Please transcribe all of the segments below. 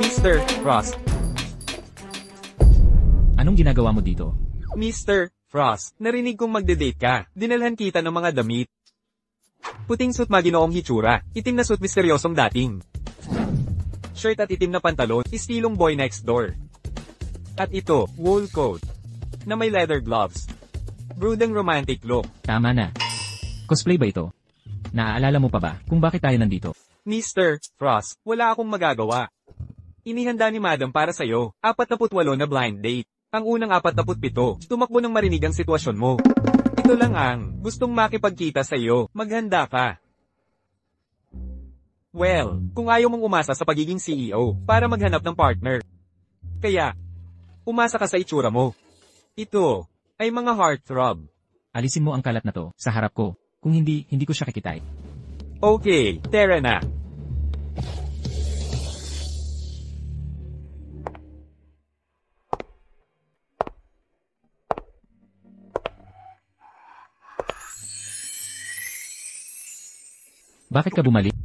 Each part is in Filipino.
Mr. Frost. Anong ginagawa mo dito? Mr. Frost, narinig kong magde-date ka. Dinalhan kita ng mga damit. Puting suit maginoong hitsura, itim na suit misteryosong dating. Shirt at itim na pantalon, istilong boy next door. At ito, wool coat, na may leather gloves. Brooding romantic look. Tama na. Cosplay ba ito? Naaalala mo pa ba kung bakit tayo nandito? Mr. Frost, wala akong magagawa. Inihanda ni Madam para sa'yo, 48 na blind date. Ang unang 47, tumakbo ng marinig ang sitwasyon mo. Ito lang ang, gustong makipagkita sa iyo, maghanda ka. Well, kung ayaw mong umasa sa pagiging CEO, para maghanap ng partner. Kaya, umasa ka sa itsura mo. Ito, ay mga heartthrob. Alisin mo ang kalat na to, sa harap ko. Kung hindi, hindi ko siya kikitay. Okay, tara na. Bakit ka bumalik?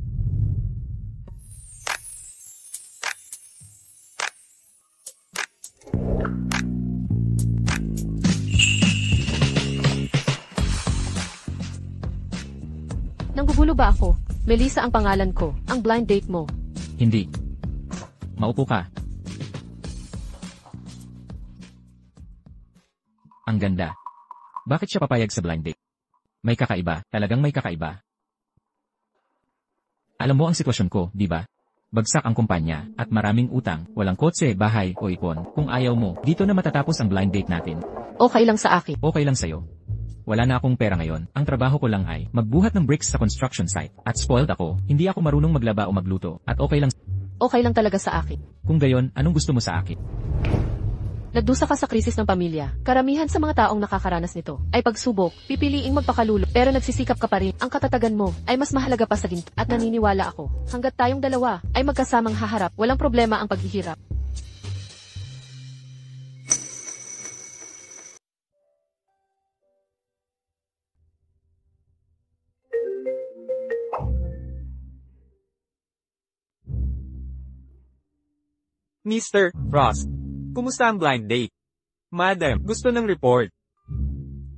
Nanggugulo ba ako? Melissa ang pangalan ko. Ang blind date mo. Hindi. Maupo ka. Ang ganda. Bakit siya papayag sa blind date? May kakaiba, talagang may kakaiba. Alam mo ang sitwasyon ko, di ba? Bagsak ang kumpanya, at maraming utang, walang kotse, bahay, o ipon. Kung ayaw mo, dito na matatapos ang blind date natin. Okay lang sa akin. Okay lang sa'yo. Wala na akong pera ngayon, ang trabaho ko lang ay magbuhat ng bricks sa construction site. At spoiled ako, hindi ako marunong maglaba o magluto, at okay lang. Okay lang talaga sa akin. Kung gayon, anong gusto mo sa akin? Nagdusa ka sa krisis ng pamilya. Karamihan sa mga taong nakakaranas nito ay pagsubok, pipiliing magpakalulo, pero nagsisikap ka pa rin. Ang katatagan mo ay mas mahalaga pa sa ginto. At naniniwala ako, hanggat tayong dalawa ay magkasamang haharap, walang problema ang paghihirap. Mr. Frost, kumusta ang blind date? Madam, gusto ng report.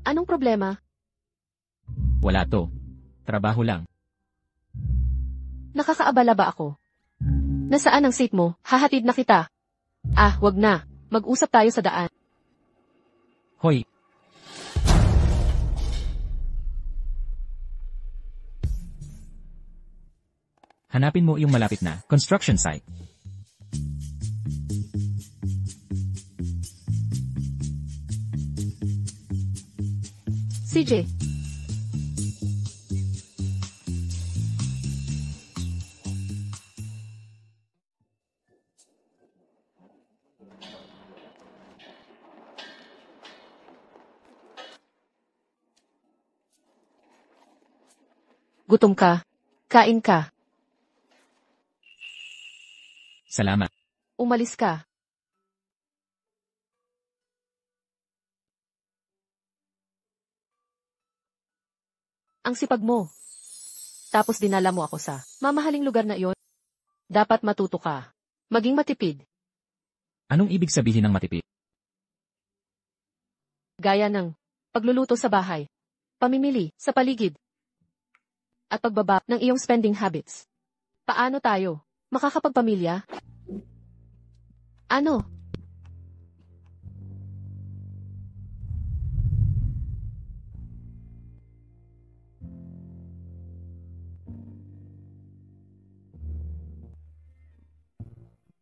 Anong problema? Wala to. Trabaho lang. Nakakaabala ba ako? Nasaan ang seat mo? Hahatid na kita. Ah, wag na. Mag-usap tayo sa daan. Hoy. Hanapin mo yung malapit na construction site. CJ. Gutom ka. Kain ka. Salamat. Umalis ka. Ang sipag mo. Tapos dinala mo ako sa mamahaling lugar na iyon. Dapat matuto ka. Maging matipid. Anong ibig sabihin ng matipid? Gaya ng pagluluto sa bahay, pamimili sa paligid, at pagbaba ng iyong spending habits. Paano tayo makakapagpamilya? Ano?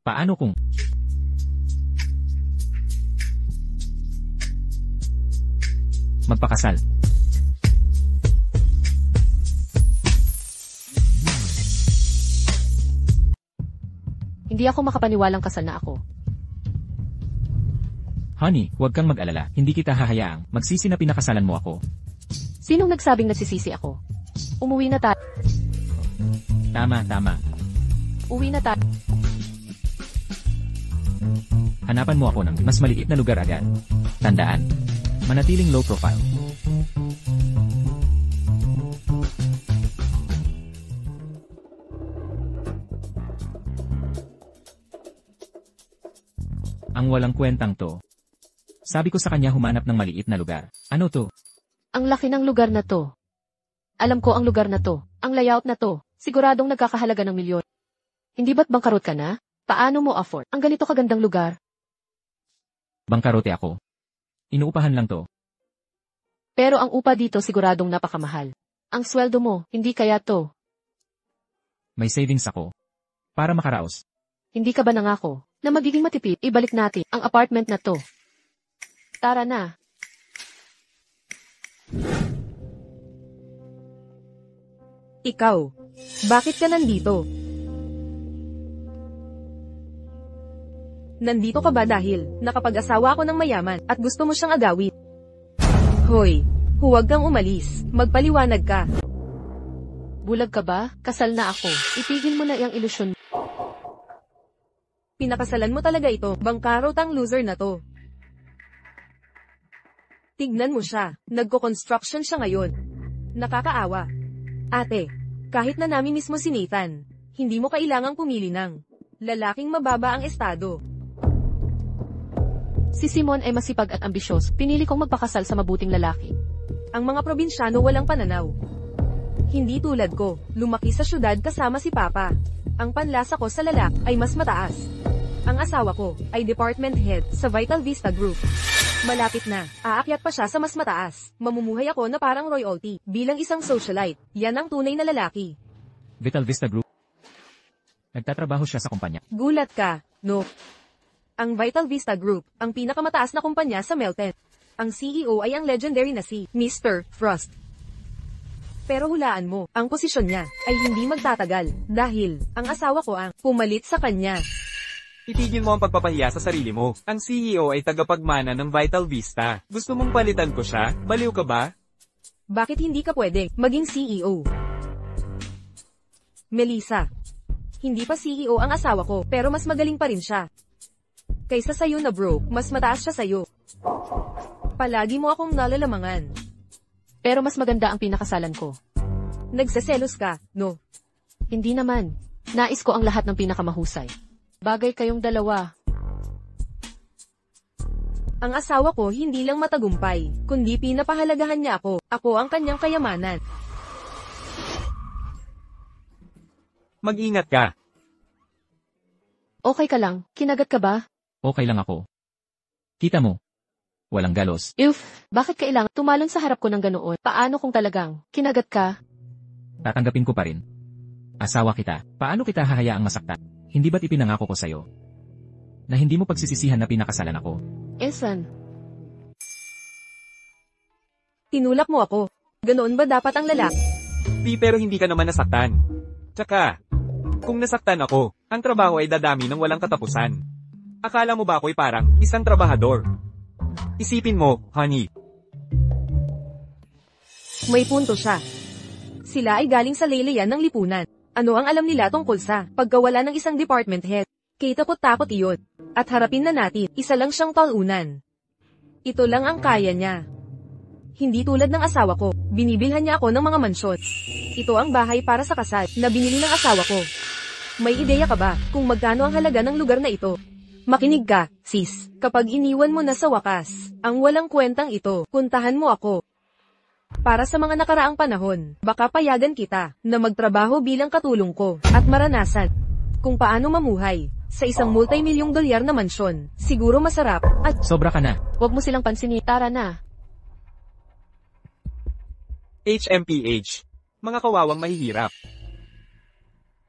Paano kung magpakasal? Hindi ako makapaniwalang kasal na ako. Honey, huwag kang mag-alala. Hindi kita hahayaang magsisi na pinakasalan mo ako. Sinong nagsabing nagsisisi ako? Umuwi na tayo. Tama. Uwi na tayo. Hanapan mo ako ng mas maliit na lugar agad. Tandaan, manatiling low profile. Ang walang kwentang to. Sabi ko sa kanya humanap ng maliit na lugar. Ano to? Ang laki ng lugar na to. Alam ko ang lugar na to. Ang layout na to. Siguradong nagkakahalaga ng milyon. Hindi ba't bangkarot ka na? Paano mo afford ang ganito kagandang lugar? Bangkarote ako. Inuupahan lang to. Pero ang upa dito siguradong napakamahal. Ang sweldo mo, hindi kaya to. May savings ako. Para makaraos. Hindi ka ba nangako na magiging matipid? Ibalik natin ang apartment na to. Tara na. Ikaw, bakit ka nandito? Nandito ka ba dahil nakapag-asawa ako ng mayaman at gusto mo siyang agawin? Hoy, huwag kang umalis. Magpaliwanag ka. Bulag ka ba? Kasal na ako. Itigil mo na iyang ilusyon. Pinakasalan mo talaga ito. Bangkarot ang loser na to. Tignan mo siya. Nagko-construction siya ngayon. Nakakaawa. Ate, kahit na namin mismo si Nathan, hindi mo kailangang pumili ng lalaking mababa ang estado. Si Simon ay masipag at ambisyon. Pinili kong magpakasal sa mabuting lalaki. Ang mga probinsyano walang pananaw. Hindi tulad ko, lumaki sa syudad kasama si Papa. Ang panlasa ko sa lalak ay mas mataas. Ang asawa ko ay department head sa Vital Vista Group. Malapit na, aakyat pa siya sa mas mataas. Mamumuhay ako na parang royalty, bilang isang socialite. Yan ang tunay na lalaki. Vital Vista Group. Nagtatrabaho siya sa kumpanya. Gulat ka, no? Ang Vital Vista Group, ang pinakamataas na kumpanya sa Melton. Ang CEO ay ang legendary na si Mr. Frost. Pero hulaan mo, ang posisyon niya ay hindi magtatagal dahil ang asawa ko ang pumalit sa kanya. Itigil mo ang pagpapahiya sa sarili mo. Ang CEO ay tagapagmana ng Vital Vista. Gusto mong palitan ko siya? Baliw ka ba? Bakit hindi ka pwede maging CEO? Melissa, hindi pa CEO ang asawa ko, pero mas magaling pa rin siya. Kaysa sayo na bro, mas mataas siya sayo. Palagi mo akong nalalamangan. Pero mas maganda ang pinakasalan ko. Nagseselos ka, no? Hindi naman. Nais ko ang lahat ng pinakamahusay. Bagay kayong dalawa. Ang asawa ko hindi lang matagumpay, kundi pinapahalagahan niya ako. Ako ang kanyang kayamanan. Mag-ingat ka. Okay ka lang? Kinagat ka ba? Okay lang ako. Kita mo. Walang galos. Bakit kailangan tumalon sa harap ko ng ganoon? Paano kung talagang kinagat ka? Tatanggapin ko pa rin. Asawa kita. Paano kita hahayaang masaktan? Hindi ba't ipinangako ko sa'yo? Na hindi mo pagsisisihan na pinakasalan ako. Esan. Tinulak mo ako. Ganoon ba dapat ang lalaki? Pero hindi ka naman nasaktan. Tsaka, kung nasaktan ako, ang trabaho ay dadami ng walang katapusan. Akala mo ba ako'y parang isang trabahador? Isipin mo, honey. May punto siya. Sila ay galing sa laylayan ng lipunan. Ano ang alam nila tungkol sa pagkawala ng isang department head? Kay takot-takot iyon. At harapin na natin, isa lang siyang talunan. Ito lang ang kaya niya. Hindi tulad ng asawa ko, binibilhan niya ako ng mga mansyon. Ito ang bahay para sa kasal na binili ng asawa ko. May ideya ka ba kung magkano ang halaga ng lugar na ito? Makinig ka, sis. Kapag iniwan mo na sa wakas, ang walang kwentang ito, puntahan mo ako. Para sa mga nakaraang panahon, baka payagan kita na magtrabaho bilang katulong ko at maranasan kung paano mamuhay sa isang multi-milyong dolyar na mansyon. Siguro masarap at Sobra ka na. Huwag mo silang pansinin. Tara na. HMPH. Mga kawawang mahihirap.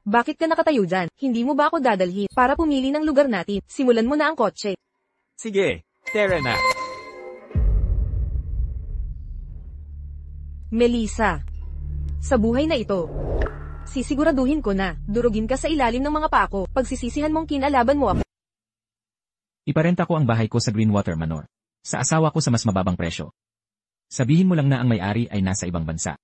bakit ka nakatayo dyan? Hindi mo ba ako dadalhin para pumili ng lugar natin? Simulan mo na ang kotse. Sige, tara na. Melissa. Sa buhay na ito, sisiguraduhin ko na, durugin ka sa ilalim ng mga paa ko, pagsisisihan mong kinalaban mo ako. Iparenta ko ang bahay ko sa Greenwater Manor. Sa asawa ko sa mas mababang presyo. Sabihin mo lang na ang may-ari ay nasa ibang bansa.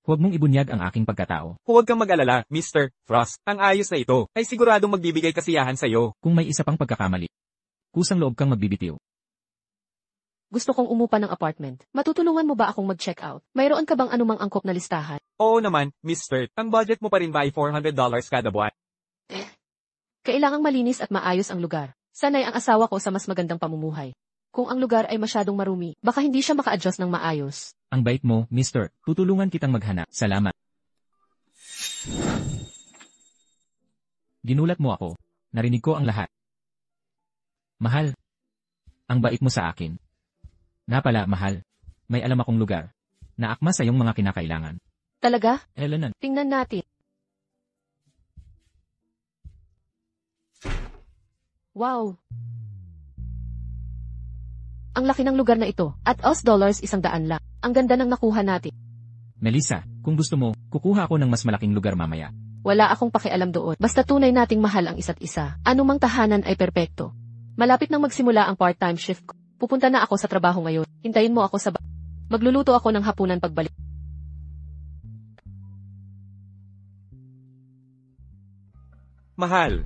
Huwag mong ibunyag ang aking pagkatao. Huwag kang mag-alala, Mr. Frost. Ang ayos na ito ay siguradong magbibigay kasiyahan sa'yo. Kung may isa pang pagkakamali, kusang loob kang magbibitiw. Gusto kong umupa ng apartment. Matutulungan mo ba akong mag-check out? Mayroon ka bang anumang angkop na listahan? Oo naman, Mr. Ang budget mo pa rin ba ay $400 kada buwan? Kailangang malinis at maayos ang lugar. Sanay ang asawa ko sa mas magandang pamumuhay. Kung ang lugar ay masyadong marumi, baka hindi siya maka-adjust ng maayos. Ang bait mo, mister. Tutulungan kitang maghanap. Salamat. Ginulat mo ako. Narinig ko ang lahat. Mahal. Ang bait mo sa akin. Napala, mahal. May alam akong lugar. Naakma sa iyong mga kinakailangan. Talaga? Elenan. Tingnan natin. Wow! Ang laki ng lugar na ito, at $100 100 lang. Ang ganda ng nakuha natin. Melissa, kung gusto mo, kukuha ako ng mas malaking lugar mamaya. Wala akong pakialam doon. Basta tunay nating mahal ang isa't isa. Anumang tahanan ay perpekto. Malapit nang magsimula ang part-time shift ko. Pupunta na ako sa trabaho ngayon. Hintayin mo ako sa Magluluto ako ng hapunan pagbalik. Mahal.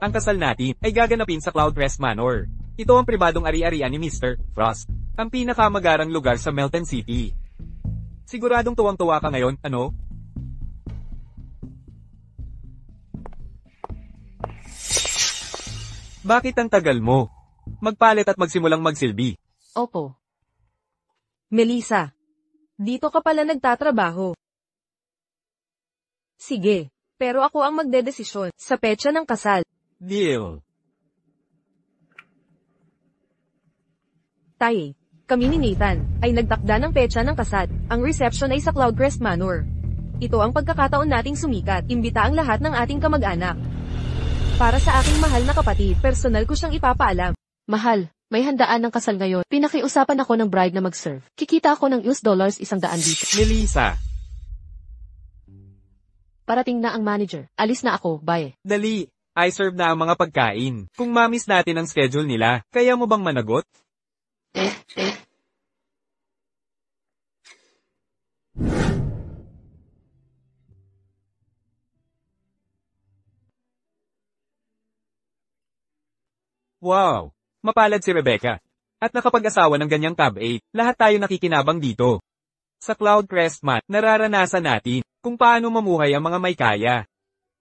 Ang kasal natin ay gaganapin sa Cloudcrest Manor. Ito ang pribadong ari-arian ni Mr. Frost. Ang pinakamagarang lugar sa Melton City. Siguradong tuwang-tuwa ka ngayon, ano? Bakit ang tagal mo? Magpalit at magsimulang magsilbi. Opo. Melissa, dito ka pala nagtatrabaho. Sige, pero ako ang magdedesisyon sa petsa ng kasal. Deal. Tay, kami ni Nathan ay nagtakda ng petsa ng kasal. Ang reception ay sa Cloudcrest Manor. Ito ang pagkakataon nating sumikat. Imbita ang lahat ng ating kamag-anak. Para sa aking mahal na kapatid, personal ko siyang ipapaalam. Mahal, may handaan ng kasal ngayon. Pinakiusapan ako ng bride na mag-serve. Kikita ako ng $100 100 dito. Melissa, Parating na ang manager. Alis na ako, bye. dali. I serve na ang mga pagkain. Kung mamis natin ang schedule nila, kaya mo bang managot? Wow! Mapalad si Rebecca. At nakapag-asawa ng ganyang tab-8, lahat tayo nakikinabang dito. Sa Cloudcrest Manor, nararanasan natin kung paano mamuhay ang mga may kaya.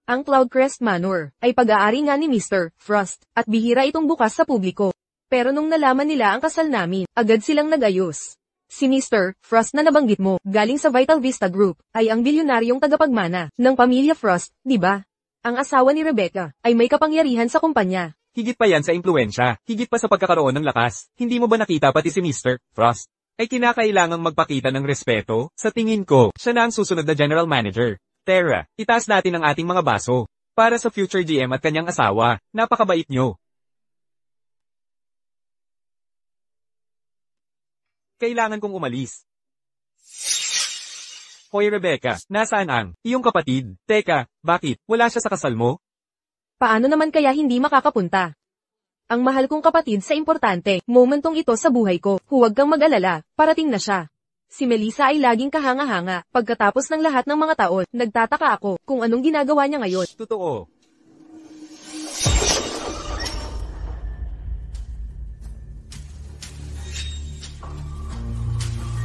Ang Cloudcrest Manor ay pag-aari nga ni Mr. Frost at bihira itong bukas sa publiko. Pero nung nalaman nila ang kasal namin, agad silang nag-ayos. Si Mr. Frost na nabanggit mo, galing sa Vital Vista Group, ay ang bilyonaryong tagapagmana ng pamilya Frost, di ba? Ang asawa ni Rebecca ay may kapangyarihan sa kumpanya. Higit pa yan sa impluensya, higit pa sa pagkakaroon ng lakas. Hindi mo ba nakita pati si Mr. Frost? Ay kinakailangang magpakita ng respeto? Sa tingin ko, siya na ang susunod na general manager. Tara, itaas natin ang ating mga baso. Para sa future GM at kanyang asawa, napakabait nyo. Kailangan kong umalis. Hoy Rebecca, nasaan ang iyong kapatid? Teka, bakit? Wala siya sa kasal mo? Paano naman kaya hindi makakapunta? Ang mahal kong kapatid sa importante, momentong ito sa buhay ko, huwag kang mag-alala, parating na siya. Si Melissa ay laging kahanga-hanga, pagkatapos ng lahat ng mga taon, nagtataka ako kung anong ginagawa niya ngayon. Totoo.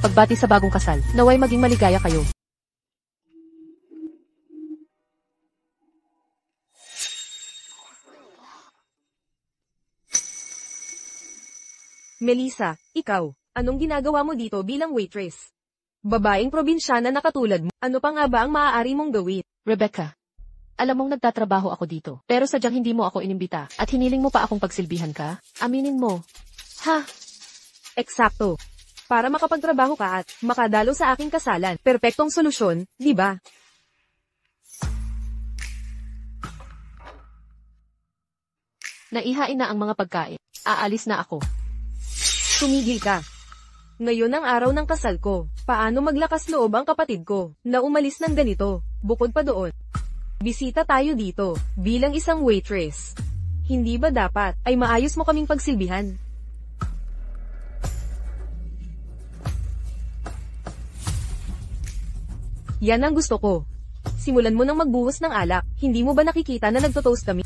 Pagbati sa bagong kasal, naway maging maligaya kayo. Melissa, ikaw, anong ginagawa mo dito bilang waitress? Babaeng probinsyana na katulad mo, ano pa nga ba ang maaari mong gawin? Rebecca, alam mong nagtatrabaho ako dito, pero sadyang hindi mo ako inimbita, at hiniling mo pa akong pagsilbihan ka? Aminin mo. Ha? Eksakto. Para makapagtrabaho ka at makadalo sa aking kasalan, perpektong solusyon, di ba? Naihain na ang mga pagkain. Aalis na ako. Tumigil ka. Ngayon ang araw ng kasal ko. Paano maglakas loob ang kapatid ko na umalis ng ganito? Bukod pa doon, bisita tayo dito bilang isang waitress. Hindi ba dapat ay maayos mo kaming pagsilbihan? Yan ang gusto ko. Simulan mo nang magbuhos ng alak. Hindi mo ba nakikita na nagtotoast kami?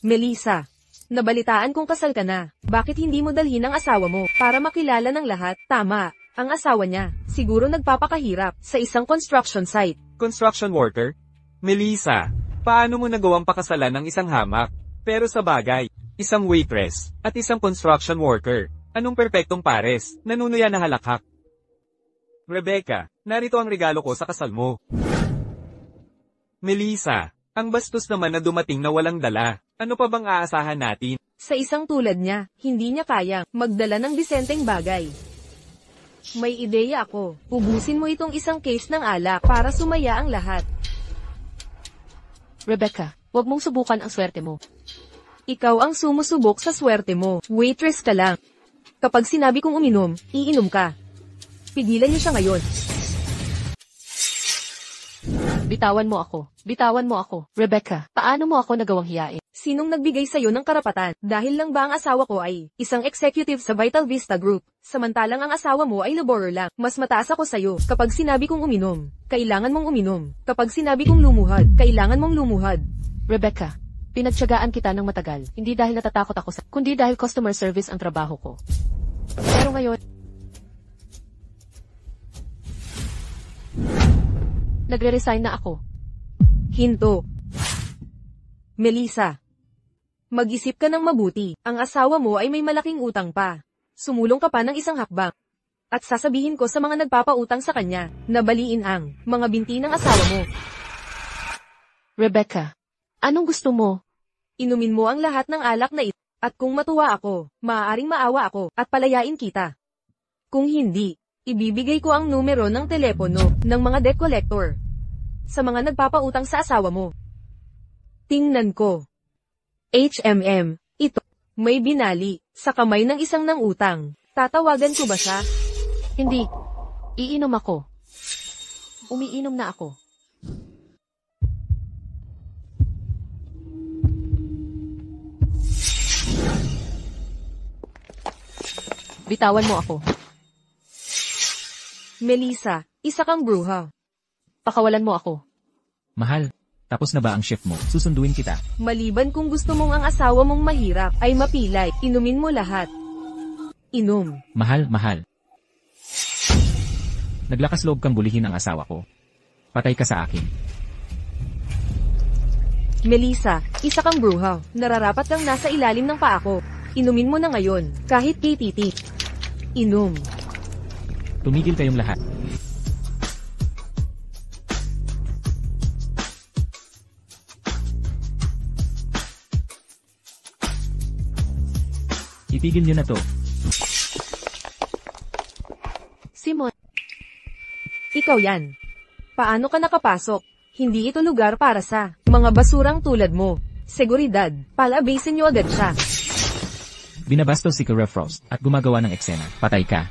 Melissa, nabalitaan kong kasal ka na. Bakit hindi mo dalhin ang asawa mo para makilala ng lahat? Tama, ang asawa niya, siguro nagpapakahirap sa isang construction site. Construction worker? Melissa, paano mo nagawang pakasalan ng isang hamak? Pero sa bagay, isang waitress, at isang construction worker. Anong perpektong pares, nanunuya na halakhak? Rebecca, narito ang regalo ko sa kasal mo. Melissa, ang bastos naman na dumating na walang dala. Ano pa bang aasahan natin? Sa isang tulad niya, hindi niya kayang magdala ng disenteng bagay. May ideya ako. Ubusin mo itong isang case ng alak para sumaya ang lahat. Rebecca, huwag mong subukan ang swerte mo. Ikaw ang sumusubok sa swerte mo. Waitress ka lang. Kapag sinabi kong uminom, iinom ka. Pigilan niyo siya ngayon. Bitawan mo ako. Bitawan mo ako. Rebecca, paano mo ako nagawang hiyain? Sinong nagbigay sa'yo ng karapatan? Dahil lang ba ang asawa ko ay isang executive sa Vital Vista Group, samantalang ang asawa mo ay laborer lang? Mas mataas ako sa'yo. Kapag sinabi kong uminom, kailangan mong uminom. Kapag sinabi kong lumuhad, kailangan mong lumuhad. Rebecca, pinagtiyagaan kita ng matagal, hindi dahil natatakot ako kundi dahil customer service ang trabaho ko. Pero ngayon, nagre-resign na ako. Hinto. Melissa, mag-isip ka ng mabuti. Ang asawa mo ay may malaking utang pa. Sumulong ka pa ng isang hakbang. At sasabihin ko sa mga nagpapautang sa kanya, na baliin ang mga binti ng asawa mo. Rebecca, anong gusto mo? Inumin mo ang lahat ng alak na ito. At kung matuwa ako, maaaring maawa ako, at palayain kita. Kung hindi, ibibigay ko ang numero ng telepono ng mga debt collector sa mga nagpapautang sa asawa mo. Tingnan ko. HMM, ito, may binali sa kamay ng isang nang utang. Tatawagan ko ba siya? Hindi. Iinom ako. Umiinom na ako. Bitawan mo ako. Melissa, isa kang bruha. Pakawalan mo ako. Mahal, tapos na ba ang shift mo? Susunduin kita. Maliban kung gusto mong ang asawa mong mahirap ay mapilay, inumin mo lahat. Inom. Mahal. Naglakas loob kang bulihin ang asawa ko. Patay ka sa akin. Melissa, isa kang bruha. Nararapat kang nasa ilalim ng paa ko. Inumin mo na ngayon, kahit KTT. Inom. Tumigil kayong lahat. Itigil niyo na to. Simon, Ikaw yan. Paano ka nakapasok? Hindi ito lugar para sa mga basurang tulad mo. Seguridad, palabasin niyo agad siya. Binabastos si Kara Frost at gumagawa ng eksena. Patay ka.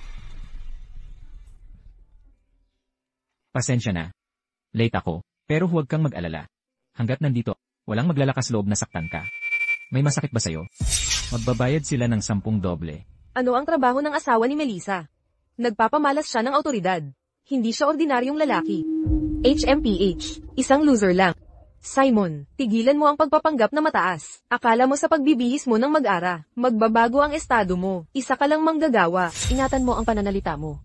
Pasensya na. Late ako, pero huwag kang mag-alala. Hanggat nandito, walang maglalakas loob na saktan ka. May masakit ba sa'yo? Magbabayad sila ng 10 doble. Ano ang trabaho ng asawa ni Melissa? Nagpapamalas siya ng autoridad. Hindi siya ordinaryong lalaki. HMPH, isang loser lang. Simon, tigilan mo ang pagpapanggap na mataas. Akala mo sa pagbibihis mo ng mag-ara, magbabago ang estado mo. Isa ka lang manggagawa. ingatan mo ang pananalita mo.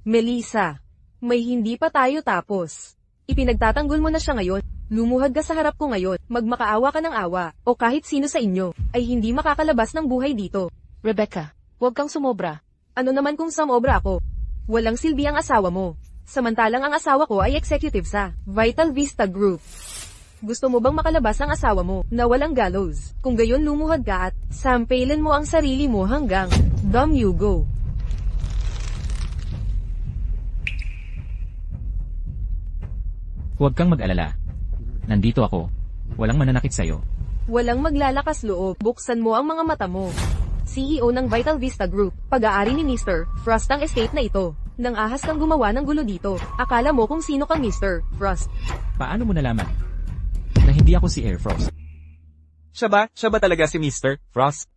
Melissa, may hindi pa tayo tapos. Ipinagtatanggol mo na siya ngayon. Lumuhad ka sa harap ko ngayon. Magmakaawa ka ng awa, o kahit sino sa inyo, ay hindi makakalabas ng buhay dito. Rebecca, huwag kang sumobra. Ano naman kung sumobra ako? Walang silbi ang asawa mo. Samantalang ang asawa ko ay executive sa Vital Vista Group. Gusto mo bang makalabas ang asawa mo na walang gallows? Kung gayon lumuhad ka at sampailan mo ang sarili mo hanggang dumb you go. Huwag kang mag-alala. Nandito ako. Walang mananakit sa'yo. Walang maglalakas loob. Buksan mo ang mga mata mo. CEO ng Vital Vista Group, pag-aari ni Mr. Frost ang estate na ito. Nang ahas kang gumawa ng gulo dito. Akala mo kung sino kang Mr. Frost. Paano mo nalaman na hindi ako si Air Frost? Siya ba talaga si Mr. Frost?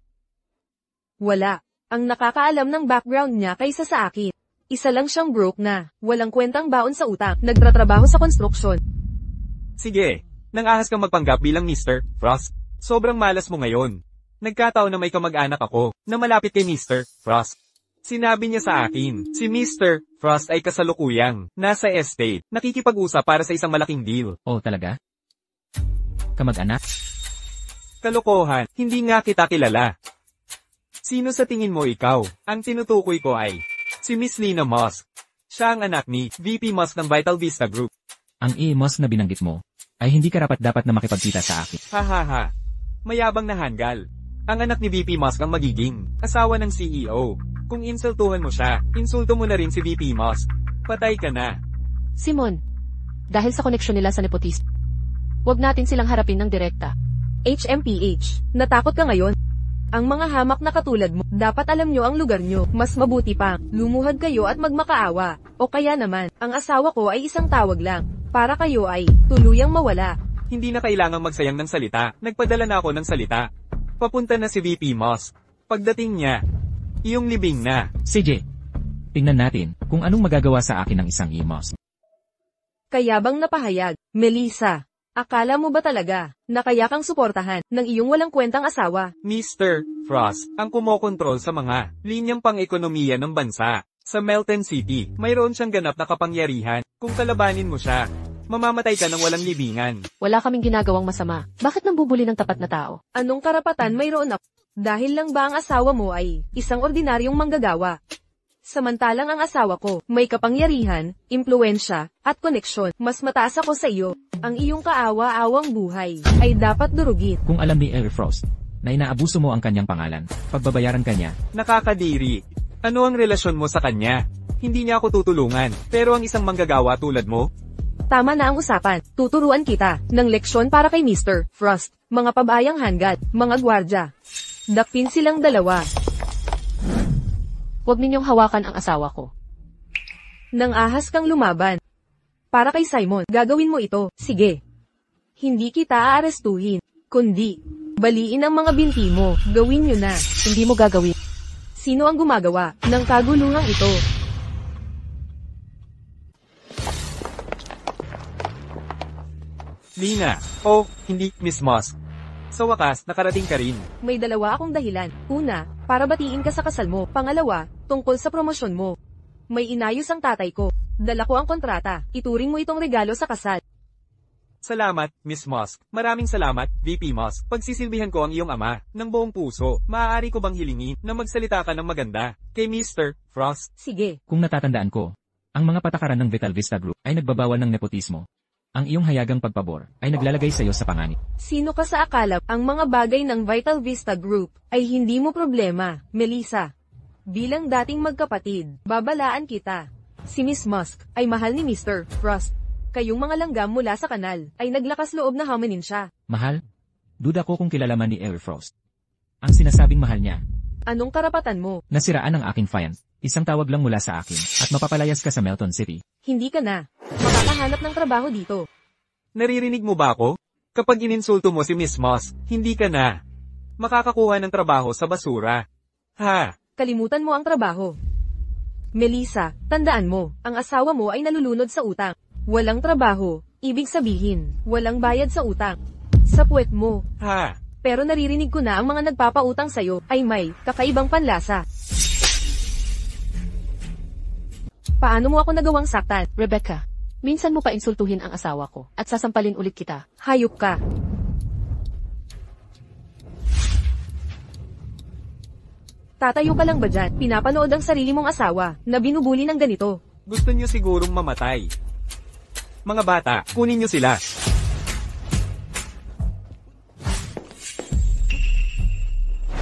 Wala. Ang nakakaalam ng background niya kaysa sa akin. Isa lang siyang broke na, walang kwentang baon sa utang, nagtratrabaho sa construction. Sige, nang ahas kang magpanggap bilang Mr. Frost. Sobrang malas mo ngayon. Nagkataon na may kamag-anak ako, na malapit kay Mr. Frost. Sinabi niya sa akin, si Mr. Frost ay kasalukuyang nasa estate, nakikipag-usap para sa isang malaking deal. Oh, talaga? Kamag-anak? Kalokohan, hindi nga kita kilala. Sino sa tingin mo ikaw? Ang tinutukoy ko ay si Miss Lina Musk. Siya ang anak ni VP Musk ng Vital Vista Group. Ang Musk na binanggit mo, ay hindi karapat-dapat na makipagkita sa akin. Hahaha. Mayabang na hanggal. Ang anak ni VP Musk ang magiging asawa ng CEO. Kung insultuhan mo siya, insulto mo na rin si VP Musk. Patay ka na. Simon, dahil sa koneksyon nila sa nepotismo, huwag natin silang harapin ng direkta. HMPH, natakot ka ngayon? Ang mga hamak na katulad mo, dapat alam nyo ang lugar nyo. Mas mabuti pa, lumuhad kayo at magmakaawa. O kaya naman, ang asawa ko ay isang tawag lang, para kayo ay tuluyang mawala. Hindi na kailangang magsayang ng salita. Nagpadala na ako ng salita. Papunta na si VP Musk. Pagdating niya, iyong libing na. CJ, tingnan natin kung anong magagawa sa akin ng isang Musk. Kaya bang napahayag, Melissa? Akala mo ba talaga, na kaya kang suportahan ng iyong walang kwentang asawa? Mr. Frost, ang kumokontrol sa mga linyang pang-ekonomiya ng bansa. Sa Melton City, mayroon siyang ganap na kapangyarihan. Kung kalabanin mo siya, mamamatay ka ng walang libingan. Wala kaming ginagawang masama. Bakit nang bubuli ng tapat na tao? Anong karapatan mayroon ako? Dahil lang ba ang asawa mo ay isang ordinaryong manggagawa? Samantalang ang asawa ko, may kapangyarihan, impluensya, at koneksyon. Mas mataas ako sa iyo. Ang iyong kaawa-awang buhay ay dapat durugin. Kung alam ni Air Frost na inaabuso mo ang kanyang pangalan, pagbabayaran ka niya. Nakakadiri. Ano ang relasyon mo sa kanya? Hindi niya ako tutulungan, pero ang isang manggagawa tulad mo? Tama na ang usapan. Tuturuan kita ng leksyon para kay Mr. Frost. Mga pabayang hangad, mga gwardya. Dakpin silang dalawa. Huwag ninyong hawakan ang asawa ko. Nang ahas kang lumaban. Para kay Simon, gagawin mo ito. Sige. Hindi kita aarestuhin, kundi baliin ang mga binti mo. Gawin nyo na. Hindi mo gagawin. Sino ang gumagawa ng kaguluhang ito? Lina. Oh, hindi, Miss Musk. Sa wakas, nakarating ka rin. May dalawa akong dahilan. Una, para batiin ka sa kasal mo. Pangalawa, tungkol sa promosyon mo. May inayos ang tatay ko. Dala ko ang kontrata. Ituring mo itong regalo sa kasal. Salamat, Miss Musk. Maraming salamat, VP Musk. Pagsisilbihan ko ang iyong ama, ng buong puso. Maaari ko bang hilingin na magsalita ka ng maganda kay Mr. Frost? Sige. Kung natatandaan ko, ang mga patakaran ng Vital Vista Group ay nagbabawal ng nepotismo. Ang iyong hayagang pagpabor ay naglalagay sa iyo sa panganib. Sino ka sa akala ang mga bagay ng Vital Vista Group ay hindi mo problema, Melissa? Bilang dating magkapatid, babalaan kita. Si Miss Musk ay mahal ni Mr. Frost. Kayong mga langgam mula sa kanal ay naglakas loob na hamanin siya. Mahal? Duda ko kung kilala man ni Air Frost. Ang sinasabing mahal niya, Anong karapatan mo? nasiraan ang aking fiance. Isang tawag lang mula sa akin at mapapalayas ka sa Melton City. Hindi ka na. Makakahanap ng trabaho dito. Naririnig mo ba ako? Kapag ininsulto mo si Miss Musk, hindi ka na makakakuha ng trabaho sa basura. Ha? Kalimutan mo ang trabaho. Melissa, tandaan mo, ang asawa mo ay nalulunod sa utang. Walang trabaho, ibig sabihin, walang bayad sa utang. Sa puwet mo. Ha? Pero naririnig ko na ang mga nagpapautang sa'yo ay may kakaibang panlasa. Paano mo ako nagawang saktan? Rebecca, minsan mo pa insultuhin ang asawa ko at sasampalin ulit kita. Hayop ka. Tatayo ka lang ba dyan? Pinapanood ang sarili mong asawa na binubuli ng ganito. Gusto niyo sigurong mamatay. Mga bata, kunin niyo sila.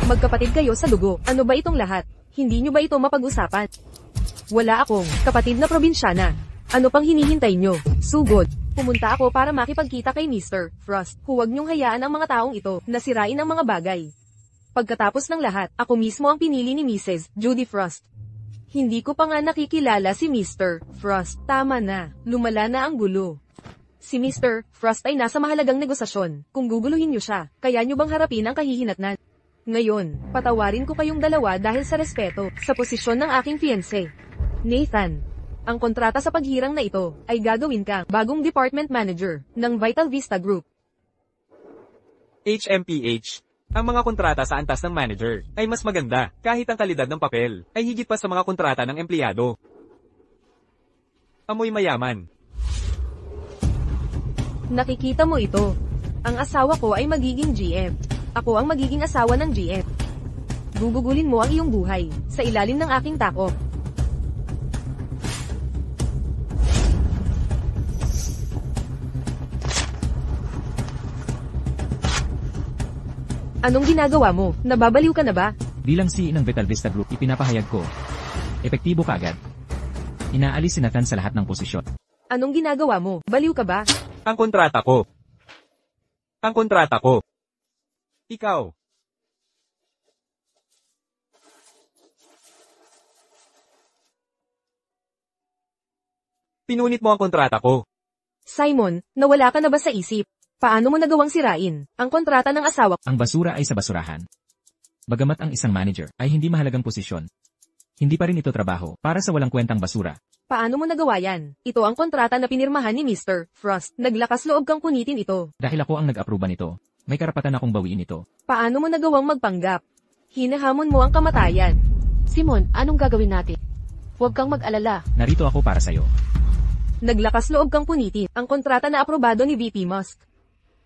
Magkapatid kayo sa dugo. Ano ba itong lahat? Hindi nyo ba ito mapag-usapan? Wala akong kapatid na probinsyana. Ano pang hinihintay nyo? Sugod. Pumunta ako para makipagkita kay Mr. Frost. Huwag nyong hayaan ang mga taong ito na sirain ang mga bagay. Pagkatapos ng lahat, ako mismo ang pinili ni Mrs. Judy Frost. Hindi ko pa nga nakikilala si Mr. Frost. Tama na. Lumala na ang gulo. Si Mr. Frost ay nasa mahalagang negosasyon. Kung guguluhin nyo siya, kaya nyo bang harapin ang kahihinatnan? Ngayon, patawarin ko kayong dalawa dahil sa respeto sa posisyon ng aking fiancé. Nathan, ang kontrata sa paghirang na ito ay gagawin kang bagong department manager ng Vital Vista Group. HMPH. Ang mga kontrata sa antas ng manager ay mas maganda kahit ang kalidad ng papel ay higit pa sa mga kontrata ng empleyado. Amoy mayaman. Nakikita mo ito. Ang asawa ko ay magiging GM. Ako ang magiging asawa ng GM. Gugugulin mo ang iyong buhay sa ilalim ng aking takop. Anong ginagawa mo? Nababaliw ka na ba? Bilang CEO ng Vital Vista Group, ipinapahayag ko. Epektibo ka agad. Inaalis si Nathan sa lahat ng posisyon. Anong ginagawa mo? Baliw ka ba? Ang kontrata ko. Ang kontrata ko. Ikaw. Pinunit mo ang kontrata ko. Simon, nawala ka na ba sa isip? Paano mo nagawang sirain ang kontrata ng asawa? Ang basura ay sa basurahan. Bagamat ang isang manager ay hindi mahalagang posisyon, hindi pa rin ito trabaho para sa walang kwentang basura. Paano mo nagawa yan? Ito ang kontrata na pinirmahan ni Mr. Frost. Naglakas loob kang punitin ito. Dahil ako ang nag-aproba nito, may karapatan akong bawiin ito. Paano mo nagawang magpanggap? Hinahamon mo ang kamatayan. Simon, anong gagawin natin? Huwag kang mag-alala. Narito ako para sa'yo. Naglakas loob kang punitin ang kontrata na aprobado ni VP Musk.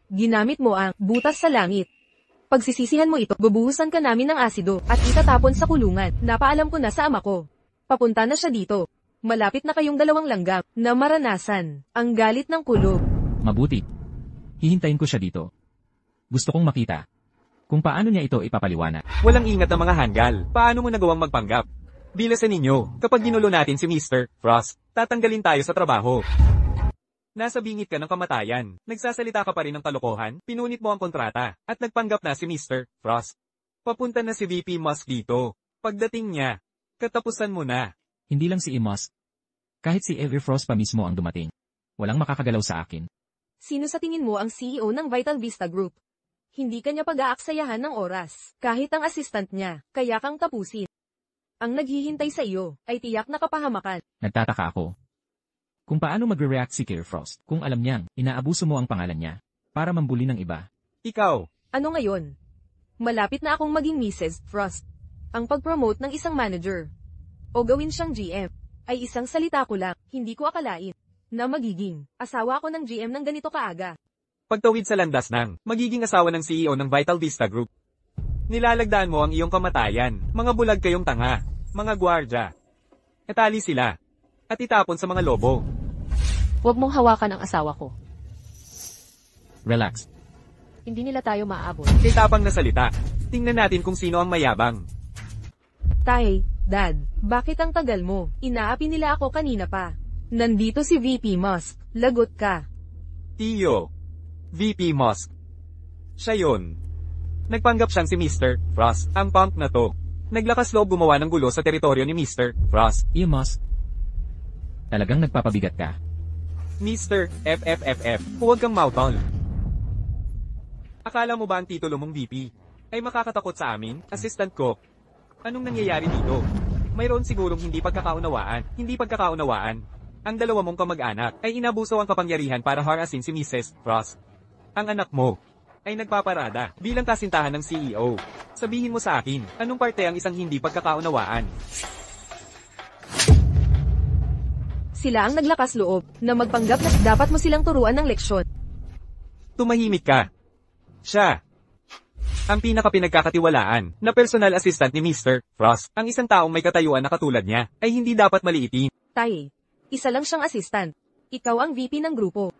Ginamit mo ang butas sa langit. Pagsisisihan mo ito, bubuhusan ka namin ng asido at itatapon sa kulungan. Napaalam ko na sa ama ko. Papunta na siya dito. Malapit na kayong dalawang langgam na maranasan ang galit ng kulog. Mabuti. Hihintayin ko siya dito. Gusto kong makita kung paano niya ito ipapaliwanag. Walang ingat ang mga hanggal. Paano mo nagawang magpanggap? Bilasan ninyo, kapag ginulo natin si Mr. Frost, tatanggalin tayo sa trabaho. Nasa bingit ka ng kamatayan, nagsasalita ka pa rin ng kalokohan, pinunit mo ang kontrata, at nagpanggap na si Mr. Frost. Papunta na si VP Musk dito. Pagdating niya, katapusan mo na. Hindi lang si Musk. Kahit si Avery Frost pa mismo ang dumating. Walang makakagalaw sa akin. Sino sa tingin mo ang CEO ng Vital Vista Group? Hindi kanya pag-aaksayahan ng oras, kahit ang assistant niya, kaya kang tapusin. Ang naghihintay sa iyo ay tiyak na kapahamakan. Nagtataka ako kung paano magre-react si Avery Frost kung alam niyang inaabuso mo ang pangalan niya para mambuli ng iba. Ikaw. Ano ngayon? Malapit na akong maging Mrs. Frost. Ang pag-promote ng isang manager o gawin siyang GM ay isang salita ko lang, hindi ko akalain na magiging asawa ko ng GM ng ganito kaaga. Pagtawid sa landas ng magiging asawa ng CEO ng Vital Vista Group. Nilalagdaan mo ang iyong kamatayan, mga bulag kayong tanga, mga gwardya. Etali sila, at itapon sa mga lobo. Huwag mong hawakan ang asawa ko. Relax. Hindi nila tayo maaabot. Kay tapang na salita. Tingnan natin kung sino ang mayabang. Tay, Dad, bakit ang tagal mo? Inaapi nila ako kanina pa. Nandito si VP Musk, lagot ka. Tiyo. VP Musk. Siya yun. Nagpanggap siyang si Mr. Frost, ang punk na to. Naglakas loob gumawa ng gulo sa teritoryo ni Mr. Frost. Musk. Talagang nagpapabigat ka. Mr. FFFF, huwag kang mauton. Akala mo ba ang titulo mong VP ay makakatakot sa amin, assistant ko? Anong nangyayari dito? Mayroon sigurong hindi pagkakaunawaan. Ang dalawa mong kamag-anak ay inabuso ang kapangyarihan para harasin si Mrs. Frost. Ang anak mo ay nagpaparada bilang kasintahan ng CEO. Sabihin mo sa akin, anong parte ang isang hindi pagkakaunawaan? Sila ang naglakas loob na magpanggap na dapat mo silang turuan ng leksyon. Tumahimik ka. Siya ang pinakapinagkakatiwalaan na personal assistant ni Mr. Frost. Ang isang taong may katayuan na katulad niya ay hindi dapat maliitin. Tay, isa lang siyang assistant. Ikaw ang VP ng grupo.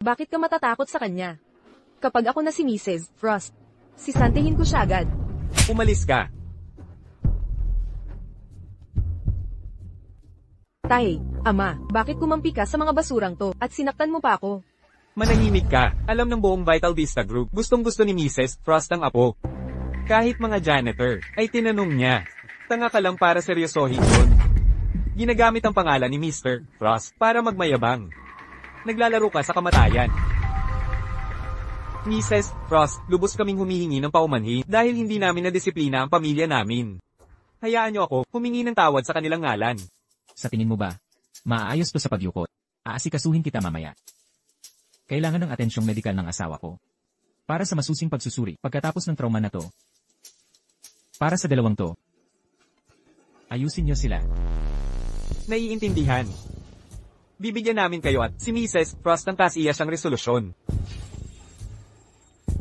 Bakit ka matatakot sa kanya? Kapag ako na si Mrs. Frost, sisantihin ko siya agad. Umalis ka. Tay, ama, bakit kumampi ka sa mga basurang to at sinaktan mo pa ako? Manahimik ka. Alam ng buong Vital Vista Group, gustong-gusto ni Mrs. Frost ang apo. Kahit mga janitor, ay tinanong niya. Tanga ka lang para seryosohin yun. Ginagamit ang pangalan ni Mr. Frost para magmayabang. Naglalaro ka sa kamatayan. Mrs. Frost, lubos kaming humihingi ng paumanhin dahil hindi namin nadisiplina ang pamilya namin. Hayaan niyo ako, humingi ng tawad sa kanilang ngalan. Sa tingin mo ba, maaayos to sa pagyukot? Aasikasuhin kita mamaya. Kailangan ng atensyong medikal ng asawa ko. Para sa masusing pagsusuri pagkatapos ng trauma na to. Para sa dalawang to. Ayusin niyo sila. Naiintindihan. Bibigyan namin kayo at si Mrs. Frost ang taas iya siyang resolusyon.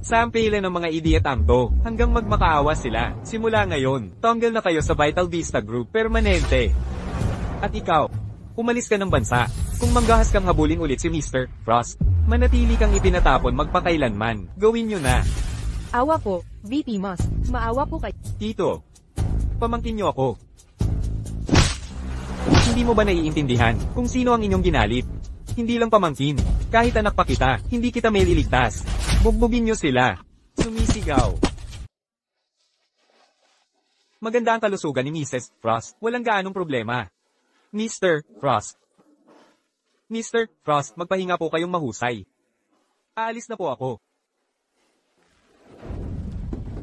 Sample ng mga idiot ang to, hanggang magmakaawa sila. Simula ngayon, tanggal na kayo sa Vital Vista Group permanente. At ikaw, umalis ka ng bansa. Kung manggahas kang habulin ulit si Mr. Frost, manatili kang ipinatapon magpakailanman. Gawin nyo na. Awa po, VP Moss. Maawa po kayo. Tito, pamangkin nyo ako. Hindi mo ba naiintindihan kung sino ang inyong ginalit? Hindi lang pamangkin. Kahit anak pa kita, hindi kita may liligtas. Bugbugin nyo sila. Sumisigaw. Maganda ang kalusugan ni Mrs. Frost. Walang gaanong problema. Mr. Frost. Mr. Frost, magpahinga po kayong mahusay. Aalis na po ako.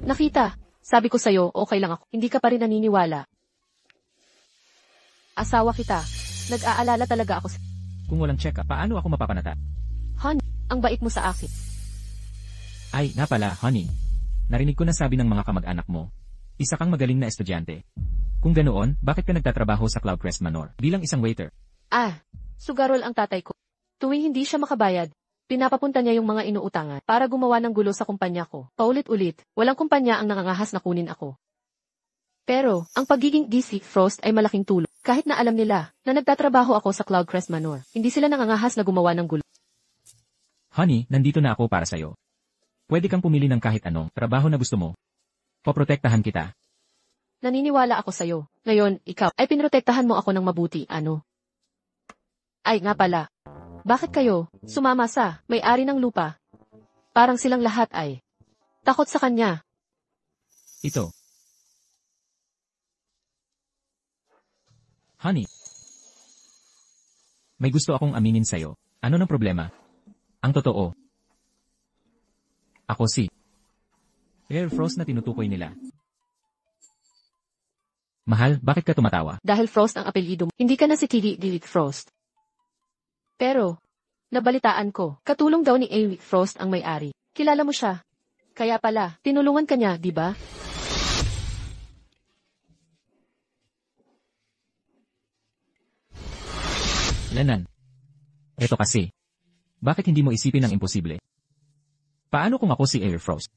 Nakita. Sabi ko sa'yo, okay lang ako. Hindi ka pa rin naniniwala. Asawa kita. Nag-aalala talaga ako sa... Kung walang check-up, paano ako mapapanata? Honey, ang bait mo sa akin. Ay, nga pala, honey. Narinig ko na sabi ng mga kamag-anak mo. Isa kang magaling na estudyante. Kung ganoon, bakit ka nagtatrabaho sa Cloudcrest Manor bilang isang waiter? Sugarol ang tatay ko. Tuwing hindi siya makabayad, pinapapunta niya yung mga inuutangan para gumawa ng gulo sa kumpanya ko. Paulit-ulit, walang kumpanya ang nangangahas na kunin ako. Pero, ang pagiging DC Frost ay malaking tulong. Kahit na alam nila na nagtatrabaho ako sa Cloudcrest Manor, hindi sila nangangahas na gumawa ng gulo. Honey, nandito na ako para sa'yo. Pwede kang pumili ng kahit anong trabaho na gusto mo. Poprotektahan kita. Naniniwala ako sa'yo. Ngayon, ikaw ay pinrotektahan mo ako ng mabuti, ano? Ay, nga pala. Bakit kayo sumama sa may-ari ng lupa? Parang silang lahat ay takot sa kanya. Ito. Honey. May gusto akong aminin sa'yo. Ano ng problema? Ang totoo. Ako si Air Frost na tinutukoy nila. Mahal, bakit ka tumatawa? Dahil Frost ang apelyido mo, hindi ka na si Eric Frost. Pero, nabalitaan ko, katulong daw ni Eric Frost ang may-ari. Kilala mo siya. Kaya pala, tinulungan ka niya, di ba? Lanan. Eto kasi. Bakit hindi mo isipin ang imposible? Paano kung ako si Air Frost?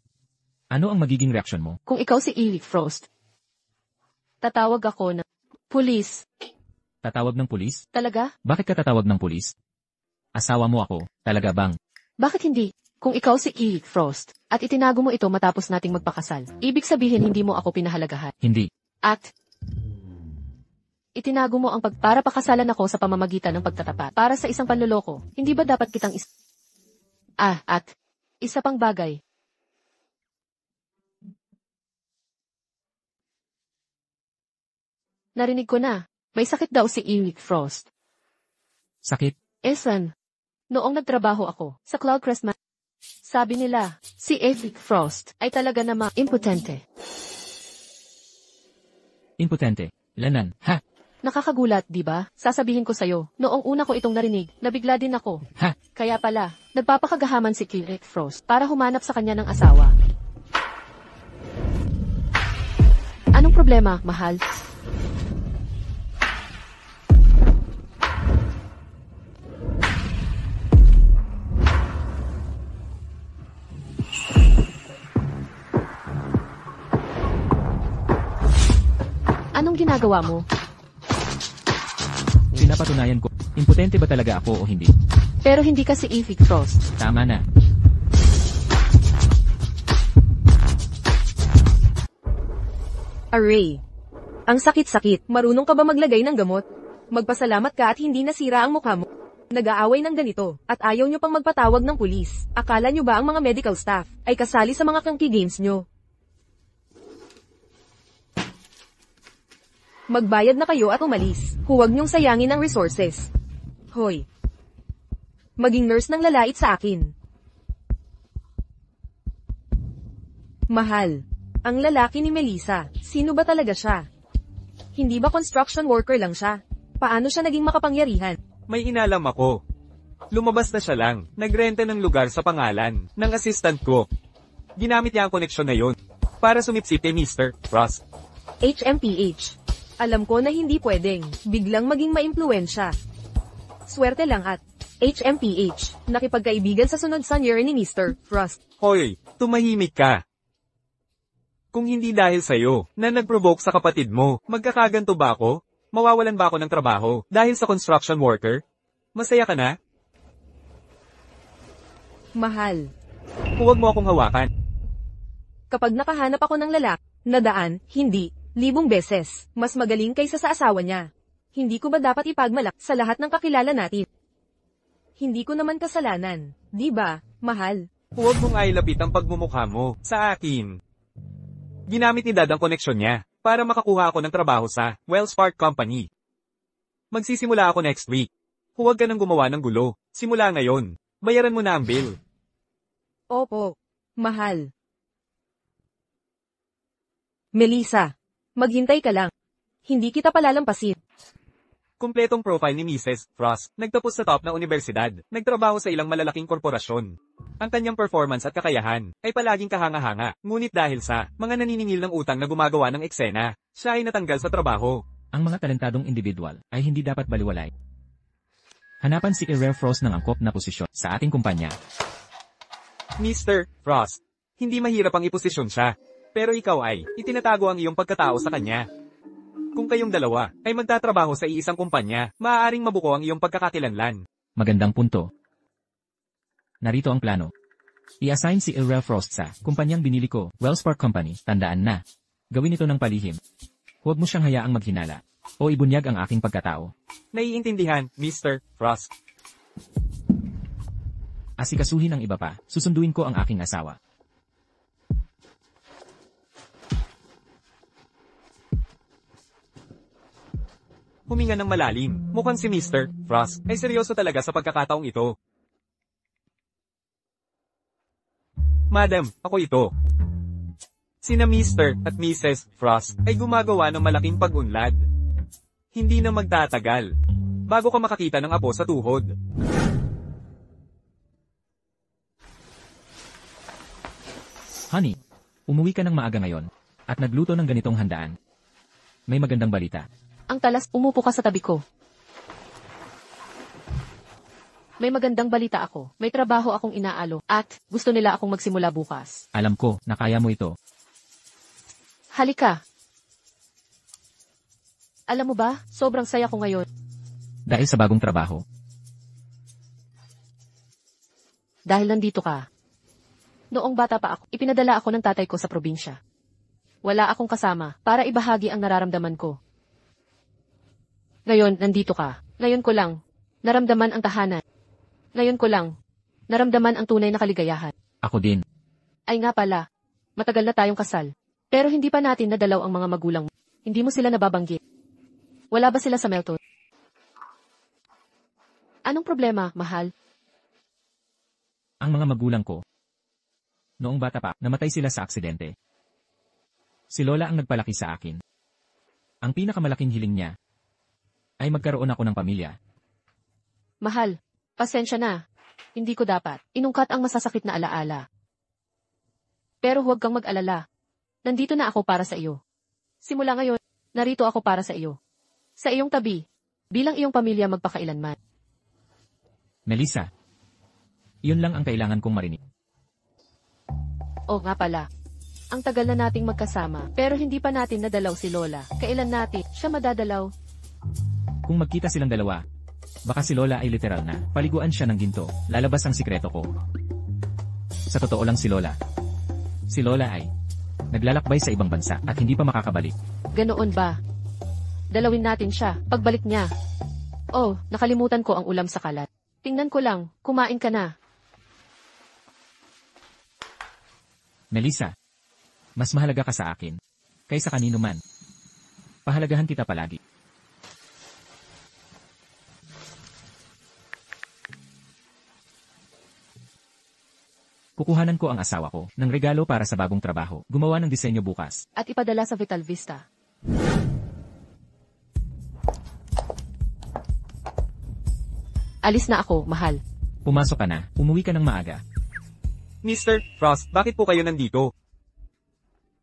Ano ang magiging reaksyon mo? Kung ikaw si Eric Frost, tatawag ako ng pulis. Tatawag ng pulis? Talaga? Bakit ka tatawag ng pulis? Asawa mo ako, talaga bang? Bakit hindi? Kung ikaw si Eric Frost, at itinago mo ito matapos nating magpakasal, ibig sabihin hindi mo ako pinahalagahan. Hindi. At, itinago mo ang para pakasalan ako sa pamamagitan ng pagtatapat. Para sa isang panloloko, hindi ba dapat kitang at, isa pang bagay. Narinig ko na, may sakit daw si Eric Frost. Sakit? Esan, noong nagtrabaho ako sa Cloudcrest Manor, sabi nila, si Eric Frost ay talaga namang impotente. Impotente. Lanan. Ha? Nakakagulat, di ba? Sasabihin ko sa'yo, noong una ko itong narinig, nabigla din ako. Ha? Kaya pala, nagpapakagahaman si Eric Frost para humanap sa kanya ng asawa. Anong problema, mahal? Anong ginagawa mo? Pinapatunayan ko, impotente ba talaga ako o hindi? Pero hindi ka si Eric Frost. Tama na. Array. Ang sakit-sakit. Marunong ka ba maglagay ng gamot? Magpasalamat ka at hindi nasira ang mukha mo. Nag-aaway ng ganito, at ayaw nyo pang magpatawag ng pulis. Akala nyo ba ang mga medical staff ay kasali sa mga kangki games nyo? Magbayad na kayo at umalis. Huwag niyong sayangin ang resources. Hoy. Maging nurse ng lalait sa akin. Mahal. Ang lalaki ni Melissa, sino ba talaga siya? Hindi ba construction worker lang siya? Paano siya naging makapangyarihan? May inalam ako. Lumabas na siya lang. Nagrenta ng lugar sa pangalan ng assistant ko. Ginamit niya ang koneksyon na yun para sumipsip kay Mr. Frost. HMPH. Alam ko na hindi pwedeng biglang maging maimpluwensya. Swerte lang at HMPH, nakipagkaibigan sa sunod sa year ni Mr. Frost. Hoy, tumahimik ka. Kung hindi dahil sa'yo, na nag-provoke sa kapatid mo, magkakaganto ba ako? Mawawalan ba ako ng trabaho, dahil sa construction worker? Masaya ka na? Mahal. Huwag mo akong hawakan. Kapag nakahanap ako ng lalaki, nadaan, hindi, 1,000 beses, mas magaling kaysa sa asawa niya. Hindi ko ba dapat ipagmalak sa lahat ng kakilala natin? Hindi ko naman kasalanan, di ba, mahal? Huwag mong ailapit ang pagmumukha mo sa akin. Ginamit ni Dad ang koneksyon niya para makakuha ako ng trabaho sa Wells Fargo Company. Magsisimula ako next week. Huwag ka nang gumawa ng gulo. Simula ngayon. Bayaran mo na ang bill. Opo, mahal. Melissa, maghintay ka lang. Hindi kita palalampasin. Kumpletong profile ni Mrs. Frost. Nagtapos sa top na universidad. Nagtrabaho sa ilang malalaking korporasyon. Ang kanyang performance at kakayahan ay palaging kahanga-hanga. Ngunit dahil sa mga naniningil ng utang na gumagawa ng eksena, siya ay natanggal sa trabaho. Ang mga talentadong individual ay hindi dapat baliwalay. Hanapan si Rare Frost ng angkop na posisyon sa ating kumpanya. Mr. Frost, hindi mahirap ang iposisyon siya. Pero ikaw ay itinatago ang iyong pagkatao sa kanya. Kung kayong dalawa ay magtatrabaho sa iisang kumpanya, maaaring mabuko ang iyong pagkakakilanlan. Magandang punto. Narito ang plano. I-assign si Rare Frost sa kumpanyang binili ko, Wells Fargo Company. Tandaan na. Gawin ito ng palihim. Huwag mo siyang hayaang maghinala o ibunyag ang aking pagkatao. Naiintindihan, Mr. Frost. Asikasuhin ang iba pa, susunduin ko ang aking asawa. Huminga ng malalim. Mukhang si Mr. Frost ay seryoso talaga sa pagkakataong ito. Madam, ako ito. Sina Mr. at Mrs. Frost ay gumagawa ng malaking pag-unlad. Hindi na magtatagal. Bago ka makakita ng apo sa tuhod. Honey, umuwi ka ng maaga ngayon at nagluto ng ganitong handaan. May magandang balita. Ang talas, umupo ka sa tabi ko. May magandang balita ako. May trabaho akong inaalo at gusto nila akong magsimula bukas. Alam ko na kaya mo ito. Halika. Alam mo ba, sobrang saya ko ngayon. Dahil sa bagong trabaho. Dahil nandito ka. Noong bata pa ako, ipinadala ako ng tatay ko sa probinsya. Wala akong kasama para ibahagi ang nararamdaman ko. Ngayon, nandito ka. Ngayon ko lang, naramdaman ang tahanan. Ngayon ko lang, naramdaman ang tunay na kaligayahan. Ako din. Ay nga pala, matagal na tayong kasal. Pero hindi pa natin nadalaw ang mga magulang mo. Hindi mo sila nababanggit. Wala ba sila sa Melton? Anong problema, mahal? Ang mga magulang ko. Noong bata pa, namatay sila sa aksidente. Si Lola ang nagpalaki sa akin. Ang pinakamalaking hiling niya ay magkaroon ako ng pamilya. Mahal, pasensya na. Hindi ko dapat inungkat ang masasakit na alaala. Pero huwag kang mag-alala. Nandito na ako para sa iyo. Simula ngayon, narito ako para sa iyo. Sa iyong tabi, bilang iyong pamilya magpakailanman. Melissa, iyon lang ang kailangan kong marinig. O nga pala, ang tagal na nating magkasama, pero hindi pa natin nadalaw si Lola. Kailan natin siya madadalaw? Kung magkita silang dalawa, baka si Lola ay literal na paliguan siya ng ginto. Lalabas ang sikreto ko. Sa totoo lang si Lola. Si Lola ay naglalakbay sa ibang bansa at hindi pa makakabalik. Ganoon ba? Dalawin natin siya, pagbalik niya. Oh, nakalimutan ko ang ulam sa kalat. Tingnan ko lang, kumain ka na. Melissa, mas mahalaga ka sa akin kaysa kanino man. Pahalagahan kita palagi. Kukuhanan ko ang asawa ko ng regalo para sa bagong trabaho. Gumawa ng disenyo bukas. At ipadala sa Vital Vista. Alis na ako, mahal. Pumasok ka na, umuwi ka ng maaga. Mr. Frost, bakit po kayo nandito?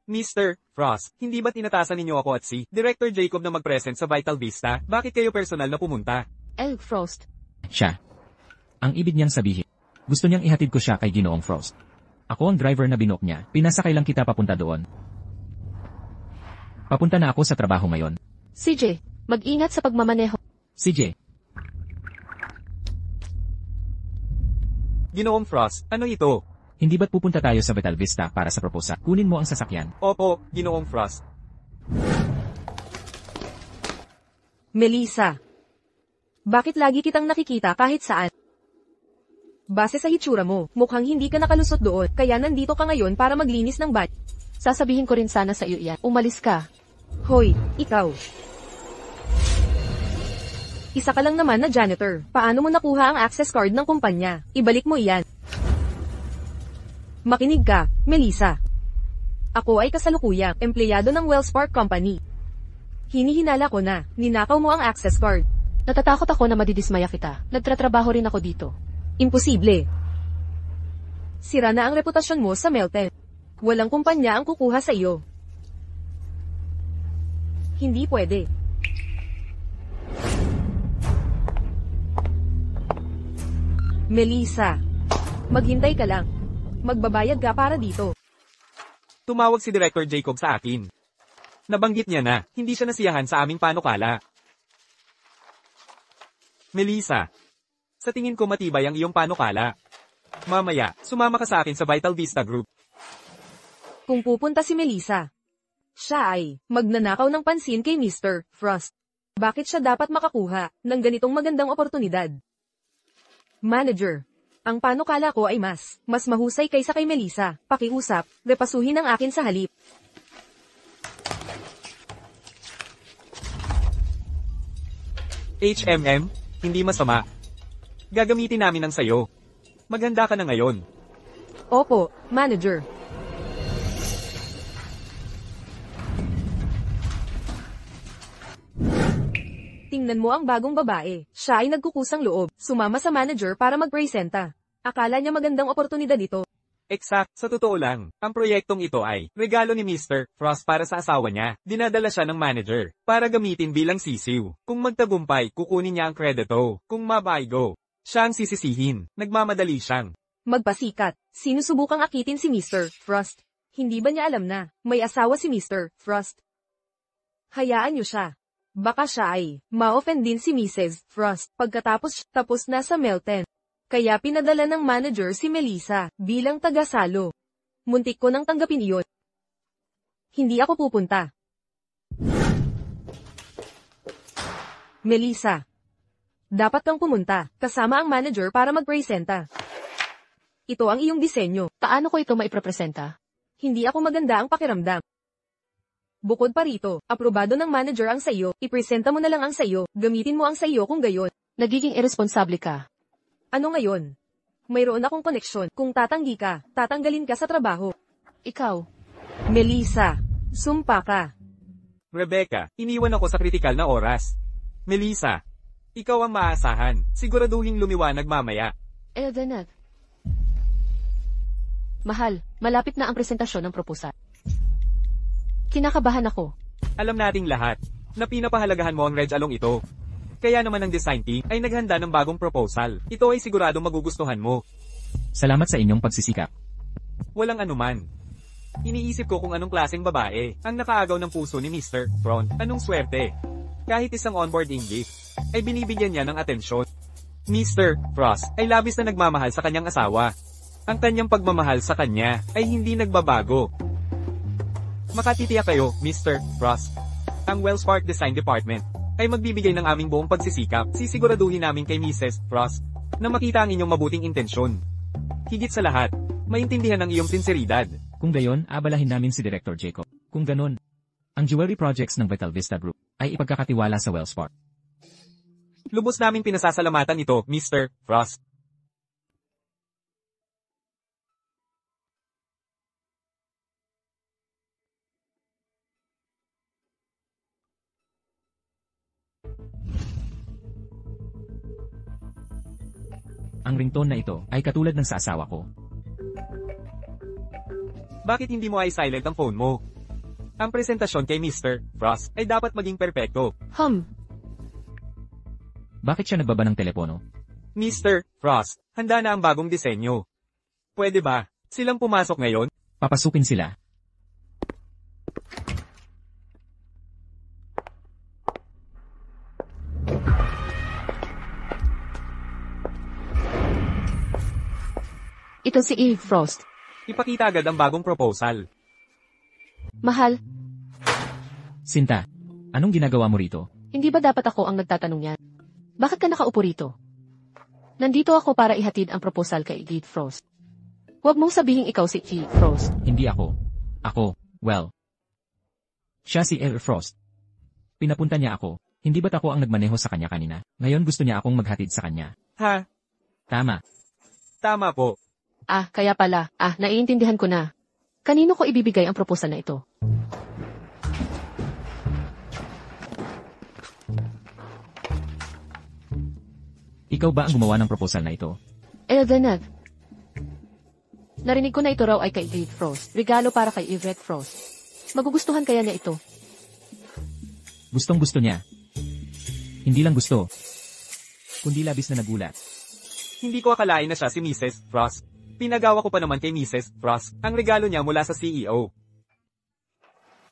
Mr. Frost, hindi ba tinatasan ninyo ako at si Director Jacob na mag-present sa Vital Vista? Bakit kayo personal na pumunta? Frost. Siya. Ang ibig niyang sabihin, gusto niyang ihatid ko siya kay Ginoong Frost. Ako ang driver na binook niya, pinasakay lang kita papunta doon. Papunta na ako sa trabaho ngayon. CJ, mag-ingat sa pagmamaneho. CJ, Ginoong Frost, ano ito? hindi ba't pupunta tayo sa Betal Vista para sa proposal? Kunin mo ang sasakyan. Opo, Ginoong Frost. Melissa. Bakit lagi kitang nakikita kahit saan? Base sa hitsura mo, mukhang hindi ka nakalusot doon, kaya nandito ka ngayon para maglinis ng bat. Sasabihin ko rin sana sa iyo yan. Umalis ka. Hoy, ikaw. Isa ka lang naman na janitor. Paano mo nakuha ang access card ng kumpanya? Ibalik mo iyan. Makinig ka, Melissa. Ako ay kasalukuyang empleyado ng Wellspark Company. Hinihinala ko na, ninakaw mo ang access card. Natatakot ako na madidismaya kita. Nagtratrabaho rin ako dito. Imposible. Sira na ang reputasyon mo sa Melton. Walang kumpanya ang kukuha sa iyo. Hindi pwede. Melissa, maghintay ka lang. Magbabayad ka para dito. Tumawag si Director Jacob sa akin. Nabanggit niya na, hindi siya nasiyahan sa aming panukala. Melissa, sa tingin ko matibay ang iyong panukala. Mamaya, sumama ka sa akin sa Vital Vista Group. Kung pupunta si Melissa, siya ay magnanakaw ng pansin kay Mr. Frost. Bakit siya dapat makakuha ng ganitong magandang oportunidad? Manager, ang panukala ko ay mas mahusay kaysa kay Melissa. Pakiusap, repasuhin ang akin sa halip. HMM, hindi masama. Gagamitin namin ang sayo. Maganda ka na ngayon. Opo, manager. Tingnan mo ang bagong babae. Siya ay nagkukusang loob. Sumama sa manager para magpresenta. Akala niya magandang oportunidad ito. Exact, sa totoo lang, ang proyektong ito ay regalo ni Mr. Frost para sa asawa niya. Dinadala siya ng manager para gamitin bilang sisiw. Kung magtagumpay, kukunin niya ang kredito. Kung mabaygo, siya ang sisisihin. Nagmamadali siyang. Magpasikat. Sinusubukang akitin si Mr. Frost. Hindi ba niya alam na may asawa si Mr. Frost? Hayaan niyo siya. Baka siya ay ma-offend din si Mrs. Frost pagkatapos tapos na sa Melton. Kaya pinadala ng manager si Melissa bilang tagasalo. Muntik ko nang tanggapin iyon. Hindi ako pupunta. Melissa, dapat kang pumunta kasama ang manager para magpresenta. Ito ang iyong disenyo. Paano ko ito maiprepresenta? Hindi ako maganda ang pakiramdam. Bukod pa rito, aprobado ng manager ang sayo, ipresenta mo na lang ang sayo, gamitin mo ang sayo kung gayon. Nagiging irresponsable ka. Ano ngayon? Mayroon akong koneksyon, kung tatanggi ka, tatanggalin ka sa trabaho. Ikaw. Melissa, sumpa ka. Rebecca, iniwan ako sa kritikal na oras. Melissa, ikaw ang maasahan. Siguraduhin lumiwanag mamaya. Eldeneth. Mahal, malapit na ang presentasyon ng proposal. Kinakabahan ako. Alam nating lahat na pinapahalagahan mo ang Reg Along ito. Kaya naman ang design team ay naghanda ng bagong proposal. Ito ay siguradong magugustuhan mo. Salamat sa inyong pagsisikap. Walang anuman. Iniisip ko kung anong klaseng babae ang nakaagaw ng puso ni Mr. Front. Anong swerte. Kahit isang onboarding gift ay binibigyan niya ng atensyon. Mr. Frost ay labis na nagmamahal sa kanyang asawa. Ang kanyang pagmamahal sa kanya ay hindi nagbabago. Makatitiyak kayo, Mr. Frost. Ang Wellspark Design Department ay magbibigay ng aming buong pagsisikap. Sisiguraduhin namin kay Mrs. Frost na makita ang inyong mabuting intensyon. Higit sa lahat, maintindihan ang iyong sinseridad. Kung gayon, abalahin namin si Director Jacob. Kung ganon, ang jewelry projects ng Vital Vista Group ay ipagkakatiwala sa Wellspark. Lubos namin pinasasalamatan ito, Mr. Frost. Ang ringtone na ito ay katulad ng sa asawa ko. Bakit hindi mo ay silent ang phone mo? Ang presentasyon kay Mr. Frost ay dapat maging perpekto. Bakit siya nagbaba ng telepono? Mr. Frost, handa na ang bagong disenyo. Pwede ba? Silang pumasok ngayon? Papasukin sila. Ito si Eve Frost. Ipakita agad ang bagong proposal. Mahal, Sinta, anong ginagawa mo rito? hindi ba dapat ako ang nagtatanong yan? Bakit ka nakaupo rito? Nandito ako para ihatid ang proposal kay Eve Frost. Huwag mong sabihing ikaw si Eve Frost. Hindi ako. Well. Siya si Eve Frost. Pinapunta niya ako. Hindi ba't ako ang nagmaneho sa kanya kanina? Ngayon gusto niya akong maghatid sa kanya. Ha? Tama. Tama po. Kaya pala. Naiintindihan ko na. Kanino ko ibibigay ang proposal na ito? Ikaw ba ang gumawa ng proposal na ito? Eldenad. Narinig ko na ito raw ay kay Eve Frost. Regalo para kay Yvette Frost. Magugustuhan kaya niya ito? Gustong gusto niya. Hindi lang gusto. Kundi labis na nagulat. Hindi ko akalain na siya si Mrs. Frost. Pinagawa ko pa naman kay Mrs. Frost ang regalo niya mula sa CEO.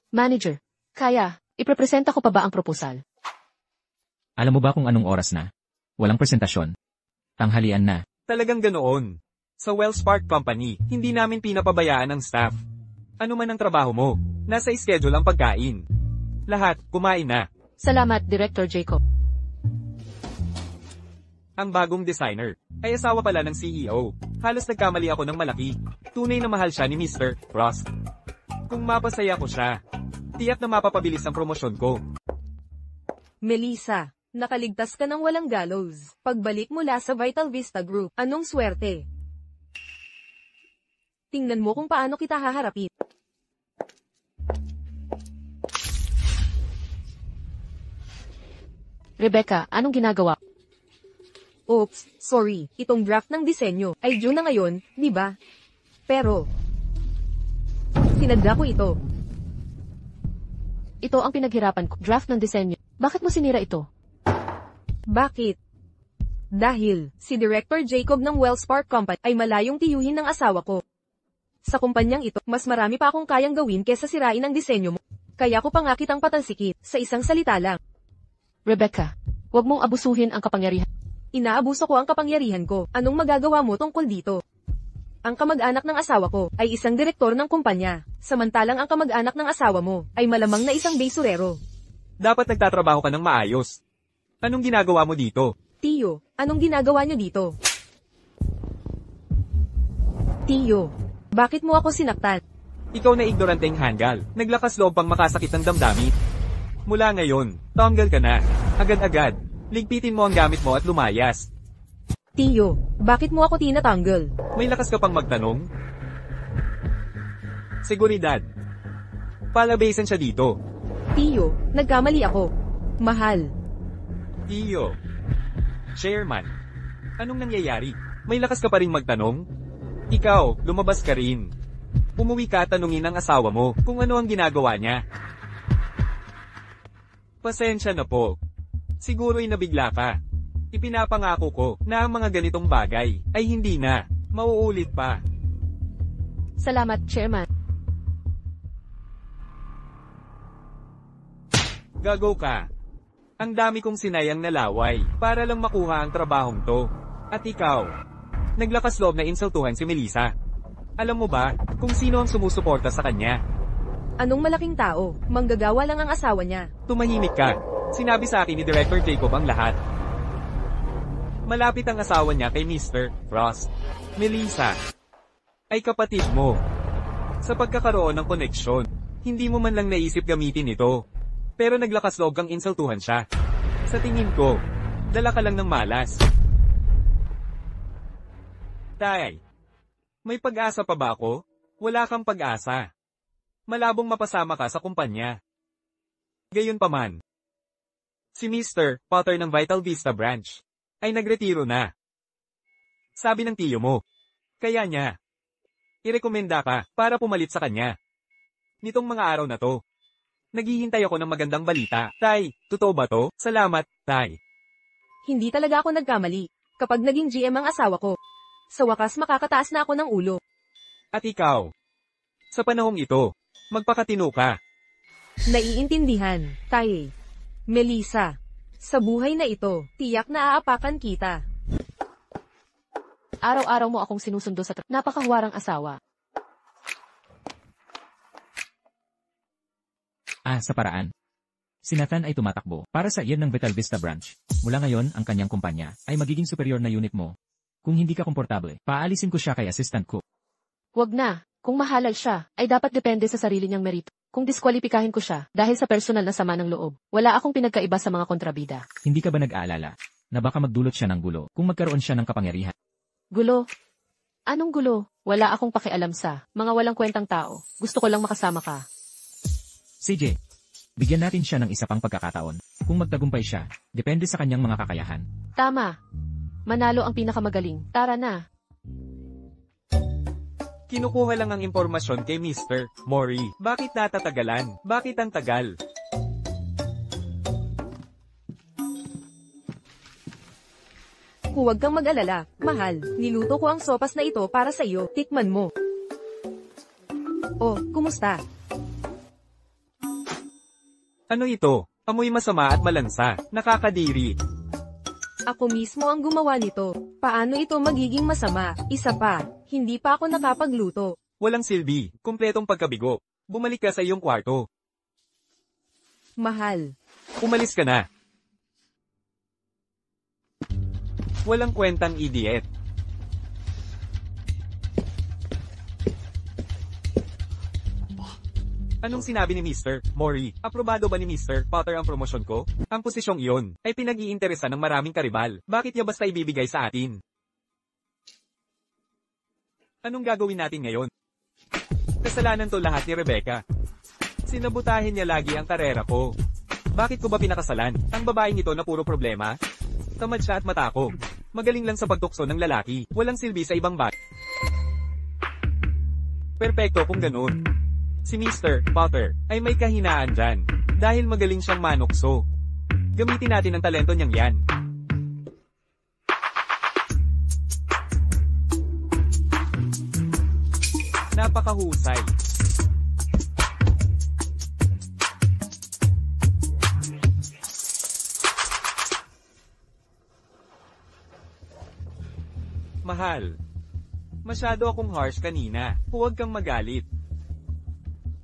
Manager, kaya, iprepresenta ko pa ba ang proposal? Alam mo ba kung anong oras na? Walang presentasyon. Tanghalian na. Talagang ganoon. Sa Wellspark Company, hindi namin pinapabayaan ang staff. Ano man ang trabaho mo, nasa schedule ang pagkain. Lahat, kumain na. Salamat, Director Jacob. Ang bagong designer ay asawa pala ng CEO. Halos nagkamali ako ng malaki. Tunay na mahal siya ni Mr. Frost. Kung mapasaya ko siya, tiyak na mapapabilis ang promosyon ko. Melissa, nakaligtas ka ng walang gallows. Pagbalik mula sa Vital Vista Group, anong swerte? Tingnan mo kung paano kita haharapin. Rebecca, anong ginagawa? Oops, sorry. Itong draft ng disenyo ay due na ngayon, di ba? Pero, sinadya ko ito. Ito ang pinaghirapan ko. Draft ng disenyo. Bakit mo sinira ito? Bakit? Dahil, si Director Jacob ng Wellspark Company ay malayong tiyuhin ng asawa ko. Sa kumpanyang ito, mas marami pa akong kayang gawin kesa sirain ang disenyo mo. Kaya ko pa nga kitang patalsikit, sa isang salita lang. Rebecca, huwag mong abusuhin ang kapangyarihan. Inaabuso ko ang kapangyarihan ko. Anong magagawa mo tungkol dito? Ang kamag-anak ng asawa ko ay isang direktor ng kumpanya, samantalang ang kamag-anak ng asawa mo ay malamang na isang basurero. Dapat nagtatrabaho ka ng maayos. Anong ginagawa mo dito? Tiyo, anong ginagawa niyo dito? Tiyo, bakit mo ako sinaktan? Ikaw na ignoranteng hanggal. Naglakas loob pang makasakit ng damdamin. Mula ngayon, tanggal ka na. Agad-agad. Ligpitin mo ang gamit mo at lumayas. Tiyo, bakit mo ako tinatanggal? May lakas ka pang magtanong? Seguridad. Palabasan siya dito. Tiyo, nagkamali ako. Mahal. Tiyo. Chairman. Anong nangyayari? May lakas ka pa rin magtanong? Ikaw, lumabas ka rin. Umuwi ka at tanungin ang asawa mo kung ano ang ginagawa niya. Pasensya na po. Siguro'y nabigla ka. Ipinapangako ko na ang mga ganitong bagay ay hindi na mauulit pa. Salamat, Chairman. Gago ka. Ang dami kong sinayang na laway para lang makuha ang trabahong to. At ikaw, naglakas loob na insultuhan si Melissa. Alam mo ba kung sino ang sumusuporta sa kanya? Anong malaking tao? Manggagawa lang ang asawa niya. Tumahimik ka. Sinabi sa akin ni Director Jacob ang lahat. Malapit ang asawa niya kay Mr. Frost. Melissa ay kapatid mo. Sa pagkakaroon ng koneksyon, hindi mo man lang naisip gamitin ito. Pero naglakas loob kang insultuhan siya. Sa tingin ko, dala ka lang ng malas. Tay, may pag-asa pa ba ako? Wala kang pag-asa. Malabong mapasama ka sa kumpanya. Gayunpaman, si Mr. Potter ng Vital Vista Branch ay nagretiro na. Sabi ng tiyo mo. Kaya niya irekomenda ka para pumalit sa kanya. Nitong mga araw na to, naghihintay ako ng magandang balita. Tay, totoo ba to? Salamat, Tay. Hindi talaga ako nagkamali. Kapag naging GM ang asawa ko, sa wakas makakataas na ako ng ulo. At ikaw? Sa panahong ito, magpakatino ka. Naiintindihan, Tae. Melissa. Sa buhay na ito, tiyak na aapakan kita. Araw-araw mo akong sinusundo sa napakahuwarang asawa. Sa paraan. Si Nathan ay tumatakbo para sa iyan ng Vital Vista Branch. Mula ngayon, ang kanyang kumpanya ay magiging superior na unit mo. Kung hindi ka komportable, paalisin ko siya kay assistant ko. Huwag na. Kung mahalal siya, ay dapat depende sa sarili niyang merito. Kung diskwalipikahin ko siya dahil sa personal na sama ng loob, wala akong pinagkaiba sa mga kontrabida. Hindi ka ba nag-aalala na baka magdulot siya ng gulo kung magkaroon siya ng kapangyarihan? Gulo? Anong gulo? Wala akong pakialam sa mga walang kwentang tao. Gusto ko lang makasama ka. CJ, bigyan natin siya ng isa pang pagkakataon. Kung magtagumpay siya, depende sa kanyang mga kakayahan. Tama. Manalo ang pinakamagaling. Tara na. Kinukuha lang ang impormasyon kay Mr. Mori. Bakit natatagalan? Bakit ang tagal? Huwag kang mag-alala, mahal. Niluto ko ang sopas na ito para sa iyo. Tikman mo. Oh, kumusta? Ano ito? Amoy masama at malansa. Nakakadiri. Ako mismo ang gumawa nito. Paano ito magiging masama? Isa pa, hindi pa ako nakapagluto. Walang silbi. Kumpletong pagkabigo. Bumalik ka sa iyong kwarto. Mahal. Umalis ka na. Walang kwentang idiot. Anong sinabi ni Mr. Mori? Aprobado ba ni Mr. Potter ang promosyon ko? Ang posisyong iyon ay pinag-iinteresan ng maraming karibal. Bakit niya basta ibibigay sa atin? Anong gagawin natin ngayon? Kasalanan to lahat ni Rebecca. Sinabutahin niya lagi ang karera ko. Bakit ko ba pinakasalan? Ang babaeng ito na puro problema? Tamad siya at matako. Magaling lang sa pagtukso ng lalaki. Walang silbi sa ibang bat. Perpekto kung ganun. Si Mr. Potter ay may kahinaan dyan. Dahil magaling siyang manukso. Gamitin natin ang talento niyang yan. Napakahusay. Mahal. Masyado akong harsh kanina. Huwag kang magalit.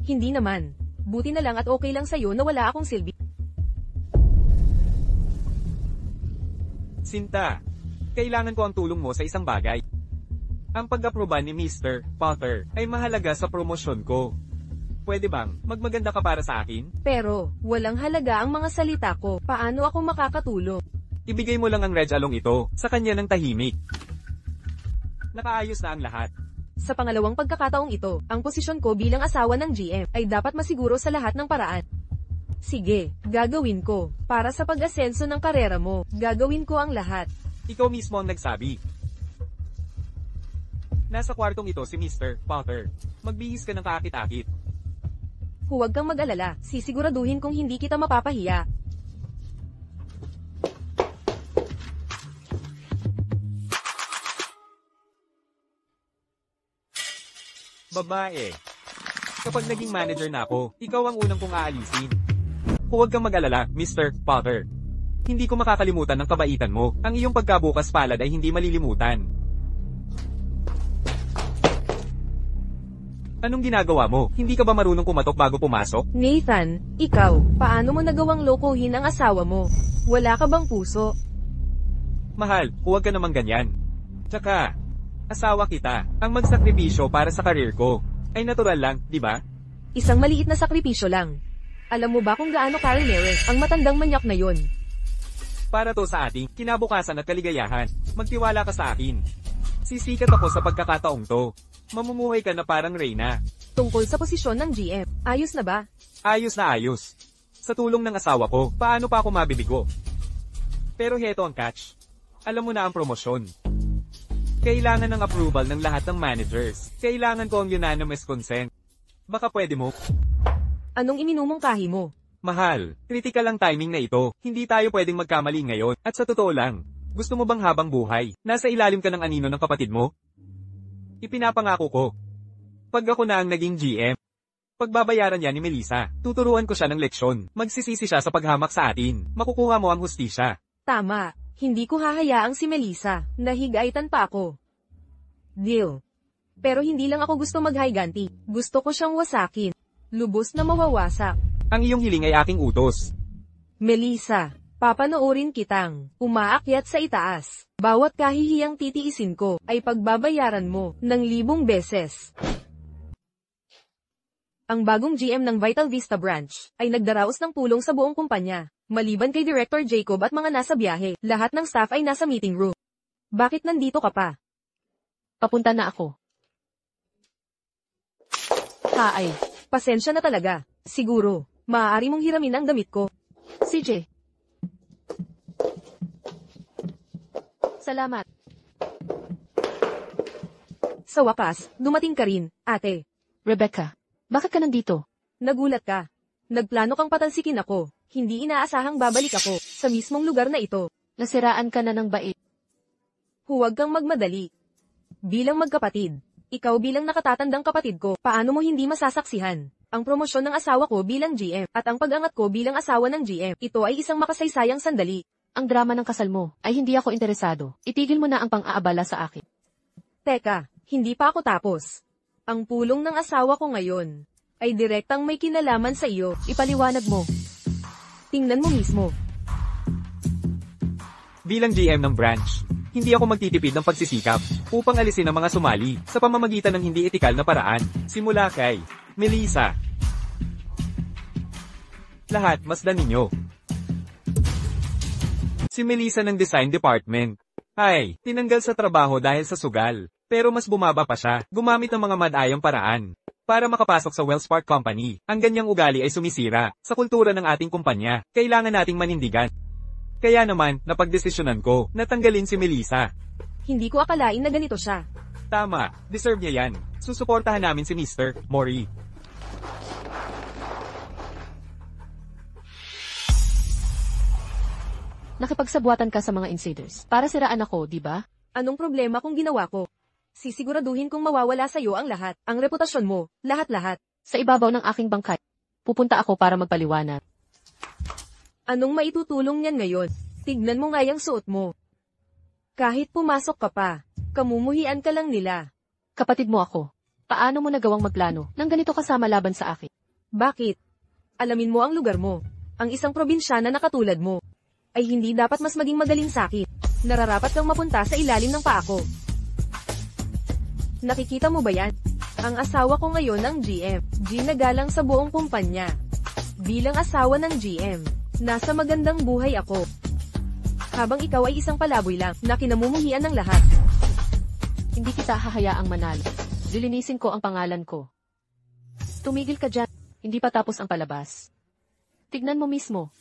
Hindi naman. Buti na lang at okay lang sa'yo na wala akong silbi. Sinta, kailangan ko ang tulong mo sa isang bagay. Ang pag-aproba ni Mr. Potter ay mahalaga sa promosyon ko. Pwede bang magmaganda ka para sa akin? Pero, walang halaga ang mga salita ko. Paano ako makakatulong? Ibigay mo lang ang Red Along ito sa kanya ng tahimik. Nakaayos na ang lahat. Sa pangalawang pagkakataong ito, ang posisyon ko bilang asawa ng GM ay dapat masiguro sa lahat ng paraan. Sige, gagawin ko. Para sa pag-asenso ng karera mo, gagawin ko ang lahat. Ikaw mismo ang nagsabi. Nasa kwartong ito si Mr. Potter. Magbihis ka ng kaakit-akit. Huwag kang mag-alala, sisiguraduhin kong hindi kita mapapahiya. Babae. Kapag naging manager na ako, ikaw ang unang kong aalisin. Huwag kang mag-alala, Mr. Potter. Hindi ko makakalimutan ng kabaitan mo. Ang iyong pagkabukas palad ay hindi malilimutan. Anong ginagawa mo? Hindi ka ba marunong kumatok bago pumasok? Nathan, ikaw, paano mo nagawang lokohin ang asawa mo? Wala ka bang puso? Mahal, huwag ka naman ganyan. Tsaka, asawa kita. Ang magsakripisyo para sa karir ko ay natural lang, di ba? Isang maliit na sakripisyo lang. Alam mo ba kung gaano ka-Ramirez ang matandang manyak na yon? Para to sa ating kinabukasan at kaligayahan. Magtiwala ka sa akin. Sisikat ako sa pagkakataong to. Mamumuhay ka na parang Reyna. Tungkol sa posisyon ng GM, ayos na ba? Ayos na ayos. Sa tulong ng asawa ko, paano pa ako mabibigo? Pero heto ang catch. Alam mo na ang promosyon. Kailangan ng approval ng lahat ng managers. Kailangan ko ang unanimous consent. Baka pwede mo? Anong iminumong kahi mo? Mahal, critical ang timing na ito. Hindi tayo pwedeng magkamali ngayon. At sa totoo lang, Gusto mo bang habang buhay, nasa ilalim ka ng anino ng kapatid mo? Ipinapangako ko. Pag ako na ang naging GM, pagbabayaran niya ni Melissa, tuturuan ko siya ng leksyon. Magsisisi siya sa paghamak sa atin. Makukuha mo ang hustisya. Tama, hindi ko hahayaang si Melissa. Nahigaitan pa ako. Deal. Pero hindi lang ako gusto maghiganti. Gusto ko siyang wasakin. Lubos na mawawasak. Ang iyong hiling ay aking utos. Melissa, papanoorin kitang umaakyat sa itaas. Bawat kahihiyang titiisin ko ay pagbabayaran mo ng 1,000 beses. Ang bagong GM ng Vital Vista Branch ay nagdaraos ng pulong sa buong kumpanya. Maliban kay Director Jacob at mga nasa biyahe, lahat ng staff ay nasa meeting room. Bakit nandito ka pa? Papunta na ako. Hi. Pasensya na talaga. Siguro, maaari mong hiramin ang damit ko. CJ. Salamat. Sa wakas, dumating ka rin, ate. Rebecca, bakit ka nandito? Nagulat ka. Nagplano kang patalsikin ako. Hindi inaasahang babalik ako sa mismong lugar na ito. Nasiraan ka na ng bait. Huwag kang magmadali. Bilang magkapatid, ikaw bilang nakatatandang kapatid ko, paano mo hindi masasaksihan ang promosyon ng asawa ko bilang GM at ang pag-angat ko bilang asawa ng GM? Ito ay isang makasaysayang sandali. Ang drama ng kasal mo ay hindi ako interesado. Itigil mo na ang pang-aabala sa akin. Teka, hindi pa ako tapos. Ang pulong ng asawa ko ngayon ay direktang may kinalaman sa iyo. Ipaliwanag mo. Tingnan mo mismo. Bilang GM ng branch, hindi ako magtitipid ng pagsisikap upang alisin ang mga sumali sa pamamagitan ng hindi etikal na paraan. Simula kay Melissa. Lahat masdan ninyo. Si Melissa ng Design Department. Ay, tinanggal sa trabaho dahil sa sugal. Pero mas bumaba pa siya, gumamit ng mga madayang paraan para makapasok sa Wellspark Company. Ang ganyang ugali ay sumisira sa kultura ng ating kumpanya. Kailangan nating manindigan. Kaya naman, napagdesisyonan ko na tanggalin si Melissa. Hindi ko akalain na ganito siya. Tama, deserve niya yan. Susuportahan namin si Mr. Mori. Nakipagsabuatan ka sa mga insiders para siraan ako, di ba? Anong problema kung ginawa ko? Sisiguraduhin kong mawawala sa'yo ang lahat, ang reputasyon mo, lahat-lahat. Sa ibabaw ng aking bangkay, pupunta ako para magpaliwanag. Anong maitutulong niyan ngayon? Tignan mo nga yung suot mo. Kahit pumasok ka pa, kamumuhian ka lang nila. Kapatid mo ako. Paano mo nagawang magplano nang ganito kasama laban sa akin? Bakit? Alamin mo ang lugar mo. Ang isang probinsyana na katulad mo ay hindi dapat mas maging magaling sakit. Nararapat kang mapunta sa ilalim ng paa ko. Nakikita mo ba yan? Ang asawa ko ngayon ang GM. Ginagalang sa buong kumpanya. Bilang asawa ng GM, nasa magandang buhay ako. Habang ikaw ay isang palaboy lang na kinamumuhian ng lahat. Hindi kita hahayaang manalo. Lilinisin ko ang pangalan ko. Tumigil ka dyan. Hindi pa tapos ang palabas. Tignan mo mismo.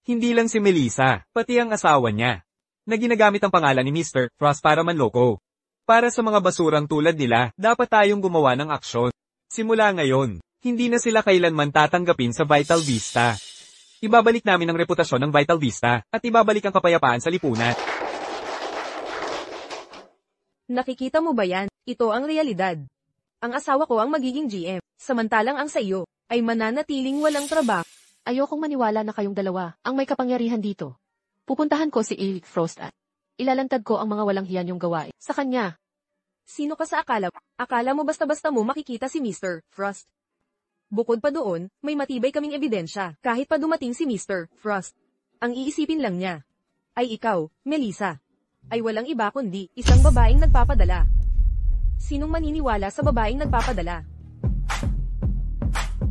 Hindi lang si Melissa, pati ang asawa niya, na ginagamit ang pangalan ni Mr. Frost para manloko. Para sa mga basurang tulad nila, dapat tayong gumawa ng aksyon. Simula ngayon, hindi na sila kailanman tatanggapin sa Vital Vista. Ibabalik namin ang reputasyon ng Vital Vista, at ibabalik ang kapayapaan sa lipunan. Nakikita mo ba yan? Ito ang realidad. Ang asawa ko ang magiging GM, samantalang ang sa iyo ay mananatiling walang trabaho. Ayokong maniwala na kayong dalawa ang may kapangyarihan dito. Pupuntahan ko si Eric Frost at ilalantad ko ang mga walang hiyan yung gawain sa kanya. Sino ka sa akala? Akala mo basta-basta mo makikita si Mr. Frost? Bukod pa doon, may matibay kaming ebidensya kahit pa dumating si Mr. Frost. Ang iisipin lang niya ay ikaw, Melissa, ay walang iba kundi isang babaeng nagpapadala. Sinong maniniwala sa babaeng nagpapadala?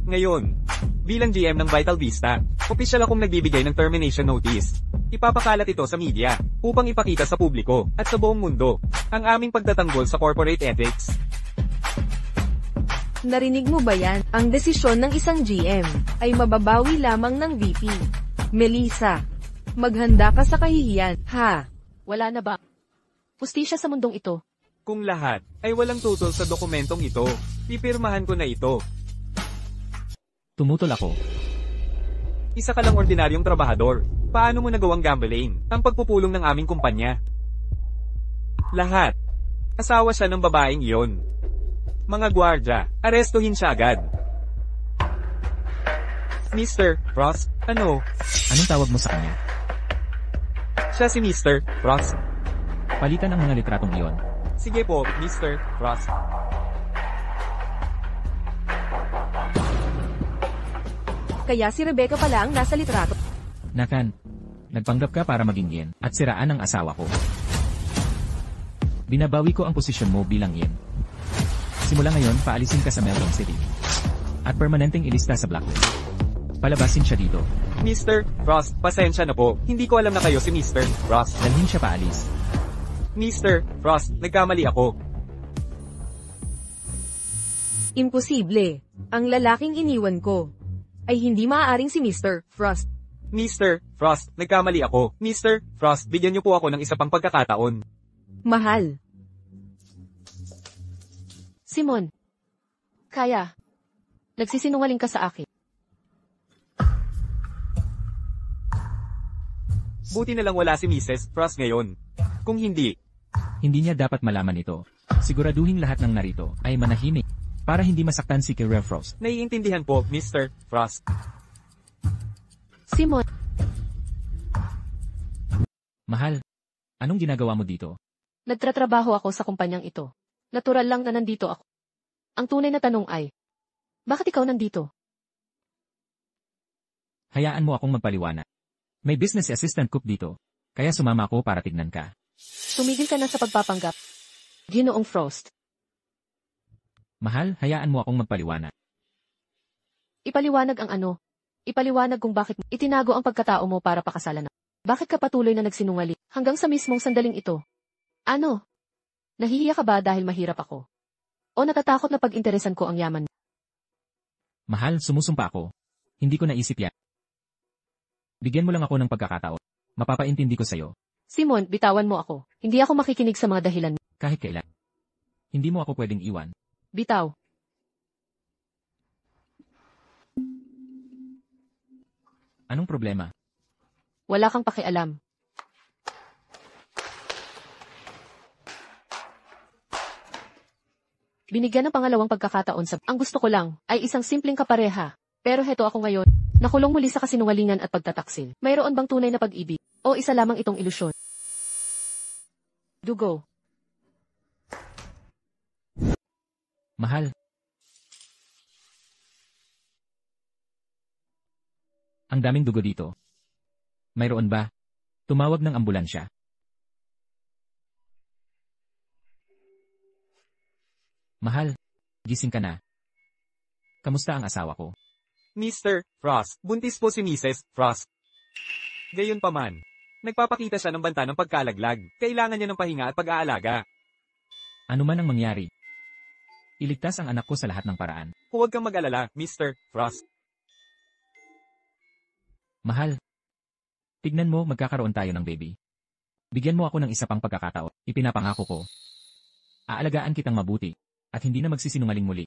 Ngayon, bilang GM ng Vital Vista, opisyal akong nagbibigay ng termination notice. Ipapakalat ito sa media, upang ipakita sa publiko, at sa buong mundo, ang aming pagtatanggol sa corporate ethics. Narinig mo ba yan? Ang desisyon ng isang GM ay mababawi lamang ng VP. Melissa, maghanda ka sa kahihiyan, ha? Wala na ba? Pustisya sa mundong ito. Kung lahat ay walang tutol sa dokumentong ito, pipirmahan ko na ito. Tumutol ako. Isa ka lang ordinaryong trabahador. Paano mo nagawang gambling ang pagpupulong ng aming kumpanya? Lahat. Asawa siya ng babaeng iyon. Mga gwardya, arestuhin siya agad. Mr. Frost, ano? Anong tawag mo sa kanya? Siya si Mr. Frost. Palitan ang mga litratong iyon. Sige po, Mr. Frost. Kaya si Rebecca pala ang nasa litrato. Nakan, nagpanggap ka para maging yen at siraan ang asawa ko. Binabawi ko ang posisyon mo bilang yen. Simula ngayon, paalisin ka sa Melbourne City. At permanenteng ilista sa blacklist. Palabasin siya dito. Mr. Frost, pasensya na po. Hindi ko alam na kayo si Mr. Frost. Dalhin siya paalis. Mr. Frost, nagkamali ako. Imposible. Ang lalaking iniwan ko ay hindi maaaring si Mr. Frost. Mr. Frost, nagkamali ako. Mr. Frost, bigyan niyo po ako ng isa pang pagkakataon. Mahal. Simon. Kaya. Nagsisinungaling ka sa akin. Buti na lang wala si Mrs. Frost ngayon. Kung hindi, Hindi niya dapat malaman ito. Siguraduhin lahat ng narito ay manahimik para hindi masaktan si Kira Frost. naiintindihan po, Mr. Frost. Simon. Mahal, anong ginagawa mo dito? Nagtratrabaho ako sa kumpanyang ito. Natural lang na nandito ako. Ang tunay na tanong ay, bakit ikaw nandito? Hayaan mo akong magpaliwanag. May business assistant cook dito, kaya sumama ako para tignan ka. Tumigil ka na sa pagpapanggap. Ginoong Frost. Mahal, hayaan mo akong magpaliwanag. Ipaliwanag ang ano? Ipaliwanag kung bakit itinago ang pagkatao mo para pakasalan na. Bakit ka patuloy na nagsinungaling hanggang sa mismong sandaling ito? Ano? Nahihiya ka ba dahil mahirap ako? O natatakot na pag-interesan ko ang yaman? Mahal, sumusumpa ako. Hindi ko naisip yan. Bigyan mo lang ako ng pagkakataon. Mapapaintindi ko sa'yo, Simon, bitawan mo ako. Hindi ako makikinig sa mga dahilan. kahit kailan. Hindi mo ako pwedeng iwan. Bitaw. Anong problema? Wala kang pakialam. Binigyan ng pangalawang pagkakataon sa... Ang gusto ko lang ay isang simpleng kapareha. Pero heto ako ngayon, nakulong muli sa kasinungalingan at pagtataksil. Mayroon bang tunay na pag-ibig? O isa lamang itong ilusyon? Dugo. Mahal. Ang daming dugo dito. Mayroon ba? Tumawag ng ambulansya. Mahal, gising ka na. Kamusta ang asawa ko? Mr. Frost, buntis po si Mrs. Frost. Gayunpaman, nagpapakita siya ng banta ng pagkalaglag. Kailangan niya ng pahinga at pag-aalaga. Ano man ang mangyari, iligtas ang anak ko sa lahat ng paraan. Huwag kang mag-alala, Mr. Frost. Mahal, tignan mo magkakaroon tayo ng baby. Bigyan mo ako ng isa pang pagkakataon. Ipinapangako ko. Aalagaan kitang mabuti, at hindi na magsisinungaling muli.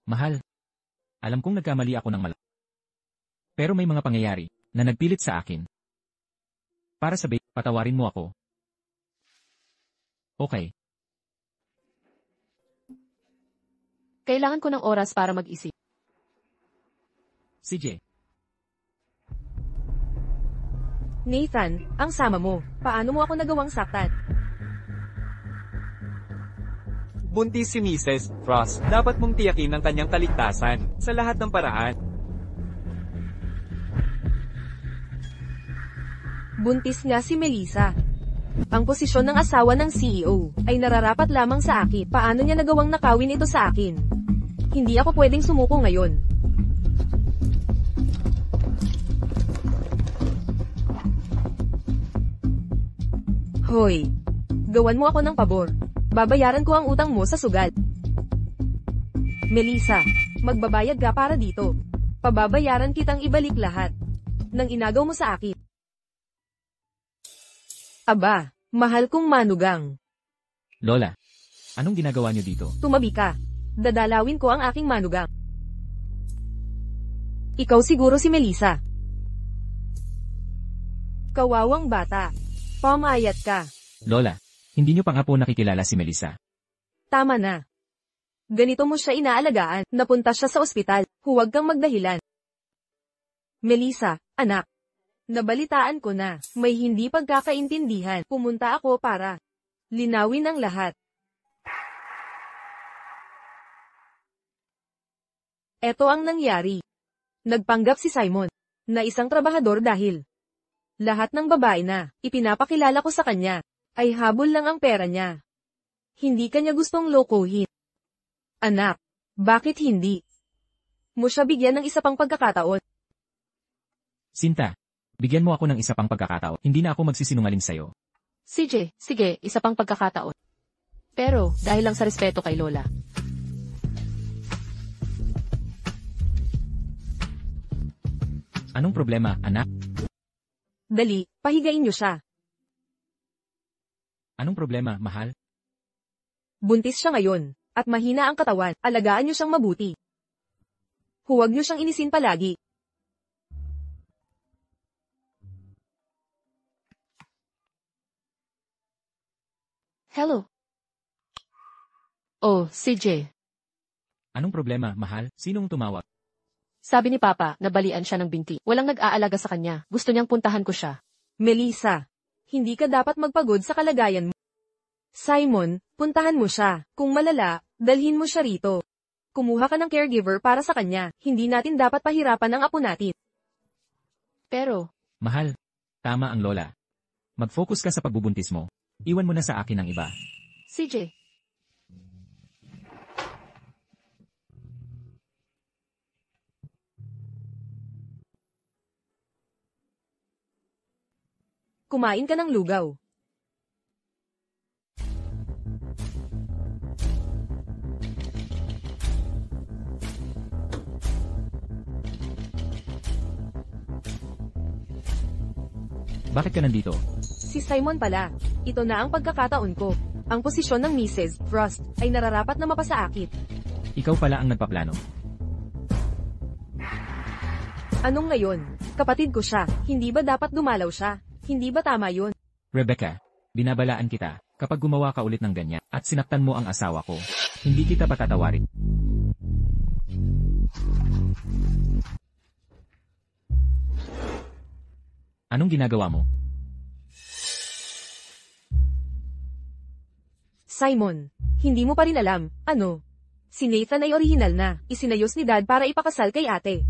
Mahal, alam kong nagkamali ako ng malaki. Pero may mga pangyayari na nagpilit sa akin. Para sa baby, patawarin mo ako. Okay. Kailangan ko ng oras para mag-isip. CJ, Nathan, ang sama mo. Paano mo ako nagawang saktan? Buntis si Mrs. Frost. Dapat mong tiyakin ang kanyang kaligtasan sa lahat ng paraan. Buntis nga si Melissa. Ang posisyon ng asawa ng CEO ay nararapat lamang sa akin. Paano niya nagawang nakawin ito sa akin? Hindi ako pwedeng sumuko ngayon. Hoy, gawan mo ako ng pabor. Babayaran ko ang utang mo sa sugal. Melissa, magbabayad ka para dito. Pababayaran kitang ibalik lahat ng inagaw mo sa akin. Aba, mahal kong manugang. Lola, anong ginagawa niyo dito? Tumabi ka. Dadalawin ko ang aking manugang. Ikaw siguro si Melissa. Kawawang bata. Pamayat ka. Lola, hindi niyo pa nga po nakikilala si Melissa. Tama na. Ganito mo siya inaalagaan, napunta siya sa ospital, huwag kang magdahilan. Melissa, anak. Nabalitaan ko na, may hindi pagkakaintindihan, pumunta ako para linawin ang lahat. Eto ang nangyari. Nagpanggap si Simon, na isang trabahador dahil lahat ng babae na ipinapakilala ko sa kanya, ay habol lang ang pera niya. Hindi kanya gustong lokohin. Anak, bakit hindi mo siya bigyan ng isa pang pagkakataon? Sinta, bigyan mo ako ng isa pang pagkakataon. Hindi na ako magsisinungaling sa'yo. CJ, sige, isa pang pagkakataon. Pero, dahil lang sa respeto kay Lola. Anong problema, anak? Dali, pahigain niyo siya. Anong problema, mahal? Buntis siya ngayon, at mahina ang katawan, alagaan niyo siyang mabuti. Huwag niyo siyang inisin palagi. Hello? Oh, CJ. Anong problema, mahal? Sinong tumawag? Sabi ni Papa, nabalian siya ng binti. Walang nag-aalaga sa kanya. Gusto niyang puntahan ko siya. Melissa, hindi ka dapat magpagod sa kalagayan mo. Simon, puntahan mo siya. Kung malala, dalhin mo siya rito. Kumuha ka ng caregiver para sa kanya. Hindi natin dapat pahirapan ang apo natin. Pero, Mahal, tama ang lola. Mag-focus ka sa pagbubuntis mo. Iwan mo na sa akin ang iba. CJ. Kumain ka ng lugaw. Bakit ka nandito? Si Simon pala. Ito na ang pagkakataon ko. Ang posisyon ng Mrs. Frost ay nararapat na mapasaakit. Ikaw pala ang nagpaplano. Anong ngayon? Kapatid ko siya. Hindi ba dapat dumalaw siya? Hindi ba tama yun? Rebecca, binabalaan kita, kapag gumawa ka ulit ng ganyan, at sinaktan mo ang asawa ko, hindi kita patatawarin. Anong ginagawa mo? Simon, hindi mo pa rin alam, ano? Si Nathan ay orihinal na, isinayos ni Dad para ipakasal kay ate.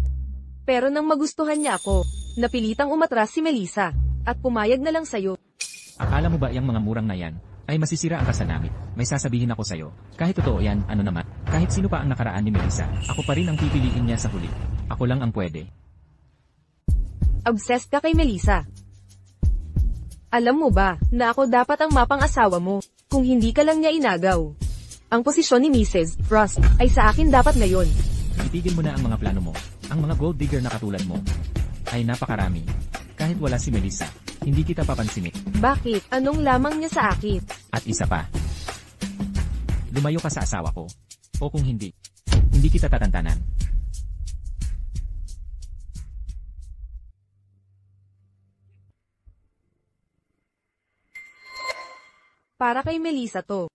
Pero nang magustuhan niya ako, napilitang umatras si Melissa, at pumayag na lang sa'yo. Akala mo ba yung mga murang na yan, ay masisira ang kasal namin? May sasabihin ako sa'yo. Kahit totoo yan, ano naman, kahit sino pa ang nakaraan ni Melissa, ako pa rin ang pipiliin niya sa huli. Ako lang ang pwede. Obsessed ka kay Melissa. Alam mo ba, na ako dapat ang mapang-asawa mo, kung hindi ka lang niya inagaw. Ang posisyon ni Mrs. Frost ay sa akin dapat ngayon. Itigil mo na ang mga plano mo. Ang mga gold digger na katulad mo ay napakarami. Kahit wala si Melissa, hindi kita papansinin. Bakit? Anong lamang niya sa akin? At isa pa, lumayo ka sa asawa ko. O kung hindi, hindi kita tatantanan. Para kay Melissa to.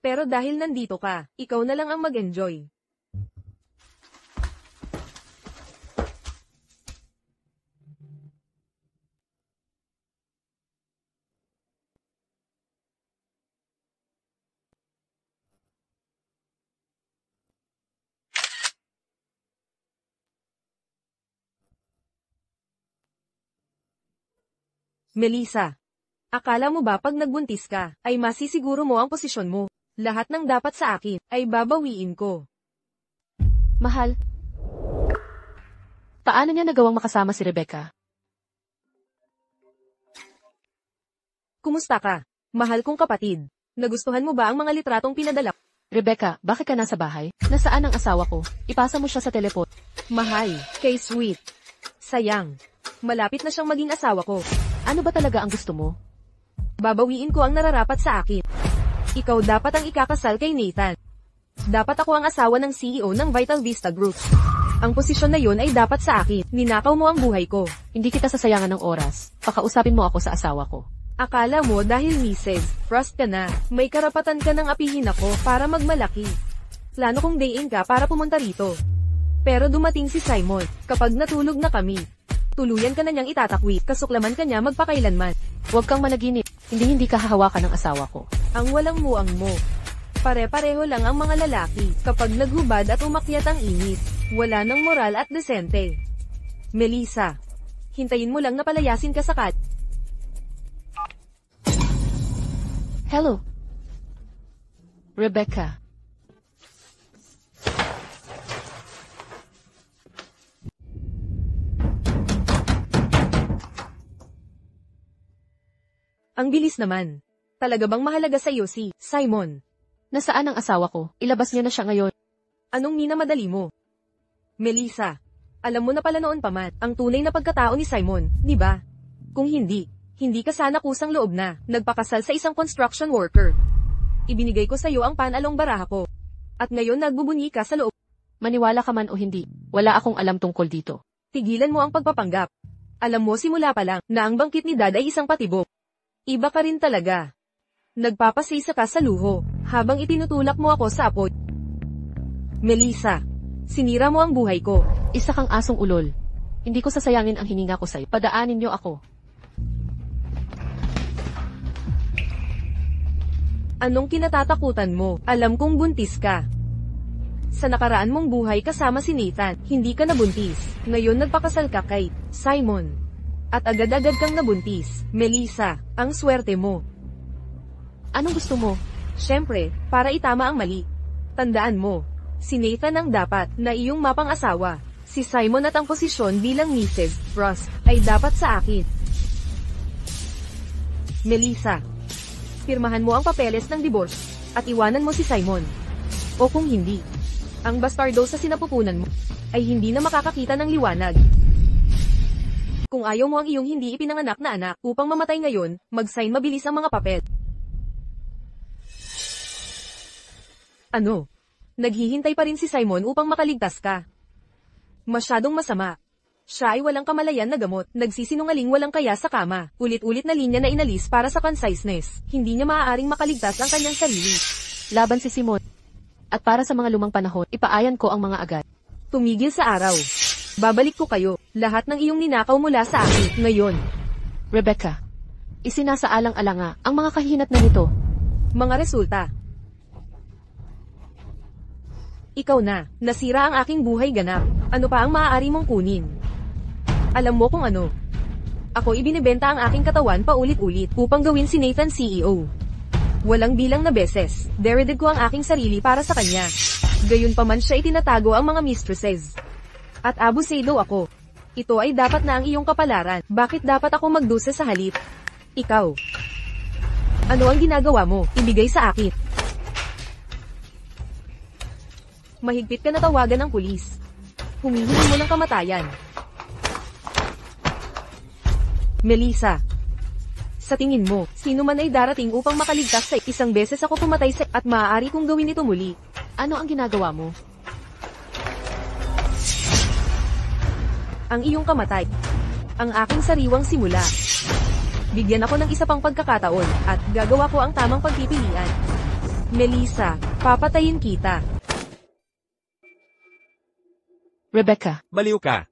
Pero dahil nandito ka, ikaw na lang ang mag-enjoy. Melissa, akala mo ba pag nagbuntis ka, ay masisiguro mo ang posisyon mo? Lahat ng dapat sa akin, ay babawiin ko. Mahal. Paano niya nagawang makasama si Rebecca? Kumusta ka? Mahal kong kapatid. Nagustuhan mo ba ang mga litratong pinadala? Rebecca, bakit ka nasa bahay? Nasaan ang asawa ko? Ipasa mo siya sa telepon. Mahal, kay Sweet. Sayang. Malapit na siyang maging asawa ko. Ano ba talaga ang gusto mo? Babawiin ko ang nararapat sa akin. Ikaw dapat ang ikakasal kay Nathan. Dapat ako ang asawa ng CEO ng Vital Vista Group. Ang posisyon na yun ay dapat sa akin. Ninakaw mo ang buhay ko. Hindi kita sasayangan ng oras. Pakausapin mo ako sa asawa ko. Akala mo dahil Mrs. Frost ka na, may karapatan ka ng apihin ako para magmalaki. Plano kong day-in ka para pumunta rito. Pero dumating si Simon, kapag natulog na kami. Tuluyan ka na niyang itatakwit, kasuklaman ka niya magpakailanman. Huwag kang managinip. Hindi ka hahawakan ng asawa ko. Ang walang muang mo. Pare-pareho lang ang mga lalaki, kapag naghubad at umakyat ang init. Wala ng moral at desente. Melissa, hintayin mo lang na palayasin ka sa kat. Hello. Rebecca. Ang bilis naman. Talaga bang mahalaga sa iyo si Simon? Nasaan ang asawa ko? Ilabas niya na siya ngayon. Anong minamadali mo? Melissa, alam mo na pala noon pa man, ang tunay na pagkatao ni Simon, di ba? Kung hindi ka sana kusang loob na, nagpakasal sa isang construction worker. Ibinigay ko sa iyo ang panalong baraha ko. At ngayon nagbubunyi ka sa loob. Maniwala ka man o hindi, wala akong alam tungkol dito. Tigilan mo ang pagpapanggap. Alam mo simula pa lang, na ang bangkit ni Dad ay isang patibok. Iba ka rin talaga. Nagpapasisa ka sa luho, habang itinutulak mo ako sa apoy. Melissa, sinira mo ang buhay ko. Isa kang asong ulol. Hindi ko sasayangin ang hininga ko sa'yo. Padaanin niyo ako. Anong kinatatakutan mo? Alam kong buntis ka. Sa nakaraan mong buhay kasama si Nathan, hindi ka nabuntis. Ngayon nagpakasal ka kay Simon. At agad-agad kang nabuntis. Melissa, ang swerte mo. Anong gusto mo? Siyempre, para itama ang mali. Tandaan mo, si Nathan ang dapat na iyong mapang-asawa. Si Simon at ang posisyon bilang Mrs. Frost ay dapat sa akin. Melissa, pirmahan mo ang papeles ng divorce at iwanan mo si Simon. O kung hindi, ang bastardo sa sinapupunan mo ay hindi na makakakita ng liwanag. Kung ayaw mo ang iyong hindi ipinanganak na anak upang mamatay ngayon, mag-sign mabilis ang mga papel. Ano? Naghihintay pa rin si Simon upang makaligtas ka. Masyadong masama. Siya ay walang kamalayan na gamot, nagsisinungaling walang kaya sa kama, ulit-ulit na linya na inalis para sa conciseness. Hindi niya maaaring makaligtas ang kanyang sarili. Laban si Simon. At para sa mga lumang panahon, ipaayan ko ang mga agad. Tumigil sa araw. Babalik ko kayo, lahat ng iyong ninakaw mula sa akin, ngayon. Rebecca, isinasaalang-alanga ang mga kahinat na nito. Mga resulta. Ikaw na, nasira ang aking buhay ganap. Ano pa ang maaari mong kunin? Alam mo kung ano. Ako ibinebenta ang aking katawan paulit-ulit upang gawin si Nathan CEO. Walang bilang na beses, dereded ko ang aking sarili para sa kanya. Gayunpaman siya itinatago ang mga mistresses. At abusado ako. Ito ay dapat na ang iyong kapalaran. Bakit dapat ako magdusa sa halip? Ikaw. Ano ang ginagawa mo? Ibigay sa akin. Mahigpit ka na tawagan ng pulis. Humihiling mo ng kamatayan. Melissa. Sa tingin mo, sino man ay darating upang makaligtas sa isang beses ako pumatay sa at maaari kong gawin ito muli. Ano ang ginagawa mo? Ang iyong kamatay. Ang aking sariwang simula. Bigyan ako ng isa pang pagkakataon, at gagawa ko ang tamang pagpipilian. Melissa, papatayin kita. Rebecca, Baliw ka.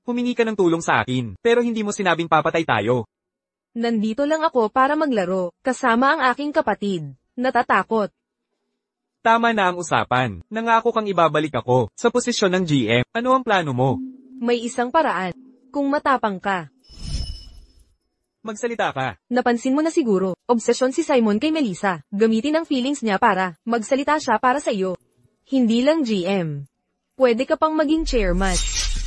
Humingi ka ng tulong sa akin, pero hindi mo sinabing papatay tayo. Nandito lang ako para maglaro, kasama ang aking kapatid. Natatakot. Tama na ang usapan. Nangako kang ibabalik ako sa posisyon ng GM. Ano ang plano mo? May isang paraan. Kung matapang ka. Magsalita ka. Napansin mo na siguro, obsesyon si Simon kay Melissa. Gamitin ang feelings niya para magsalita siya para sa iyo. Hindi lang GM. Pwede ka pang maging chairman.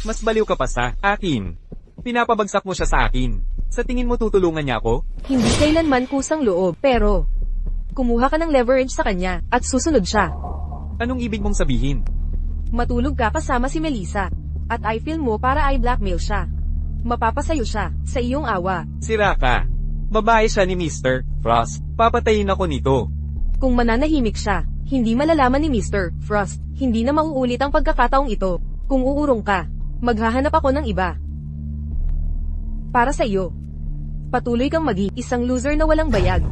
Mas baliw ka pa sa akin. Pinapabagsak mo siya sa akin. Sa tingin mo tutulungan niya ako? Hindi kailanman kusang loob, pero kumuha ka ng leverage sa kanya, at susunod siya. Anong ibig mong sabihin? Matulog ka kasama si Melissa, at I feel mo para i-blackmail siya. Mapapasayo siya, sa iyong awa. Sira ka. Babae siya ni Mr. Frost. Papatayin ako nito. Kung mananahimik siya, Hindi malalaman ni Mr. Frost, hindi na mauulit ang pagkakataong ito. Kung uurong ka, maghahanap ako ng iba. Para sa iyo. Patuloy kang isang loser na walang bayag.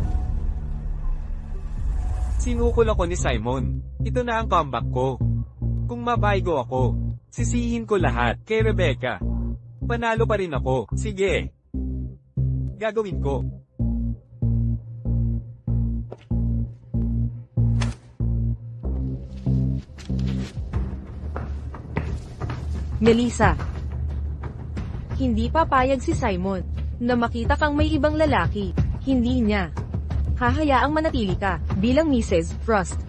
Sinukol ako ni Simon. Ito na ang comeback ko. Kung mabaygo ako, sisihin ko lahat kay Rebecca. Panalo pa rin ako. Sige. Gagawin ko. Melissa. Hindi papayag si Simon na makita kang may ibang lalaki. Hindi niya hahayaang manatili ka bilang Mrs. Frost.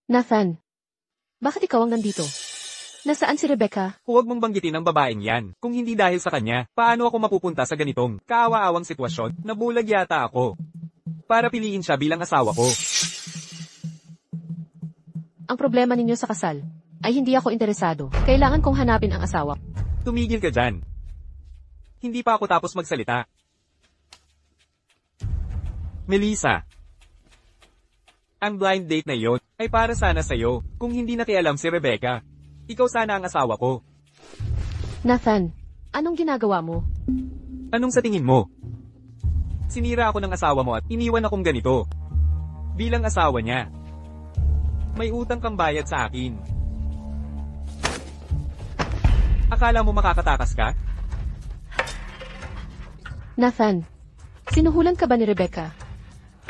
Nathan, bakit ikaw ang nandito? Nasaan si Rebecca? Huwag mong banggitin ang babaeng yan. Kung hindi dahil sa kanya, paano ako mapupunta sa ganitong kaawa-awang sitwasyon? Nabulag yata ako. Para piliin siya bilang asawa ko. Ang problema ninyo sa kasal ay hindi ako interesado. Kailangan kong hanapin ang asawa. Tumigil ka dyan. Hindi pa ako tapos magsalita. Melissa. Ang blind date na yon ay para sana sa'yo kung hindi nakialam si Rebecca. Ikaw sana ang asawa ko. Nathan, anong ginagawa mo? Anong sa tingin mo? Sinira ako ng asawa mo at iniwan akong ganito. Bilang asawa niya. May utang kang bayad sa akin. Akala mo makakatakas ka? Nathan, sinuhulan ka ba ni Rebecca?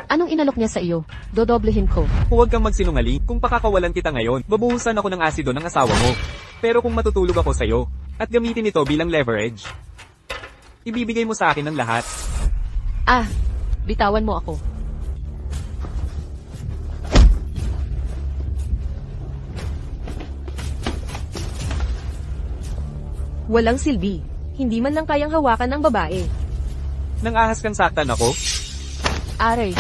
Anong inalok niya sa iyo? Dodoblehin ko. Huwag kang magsinungaling. Kung pakakawalan kita ngayon, babuhusan ako ng asido ng asawa mo. Pero kung matutulog ako sa'yo, at gamitin ito bilang leverage, ibibigay mo sa akin ang lahat. Ah, bitawan mo ako. Walang silbi. Hindi man lang kayang hawakan ng babae. Nang ahas kang saktan ako? Aray,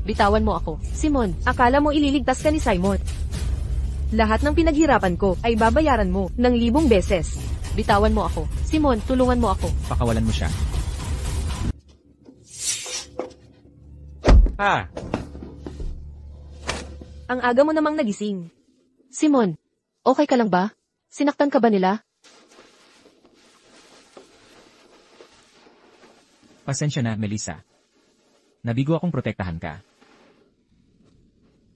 bitawan mo ako. Simon, Akala mo ililigtas ka ni Simon. Lahat ng pinaghirapan ko ay babayaran mo ng 1,000 beses. bitawan mo ako. Simon, tulungan mo ako. Pakawalan mo siya. Ah, Ang aga mo namang nagising. Simon, okay ka lang ba? Sinaktan ka ba nila? Pasensya na, Melissa. Nabigo akong protektahan ka.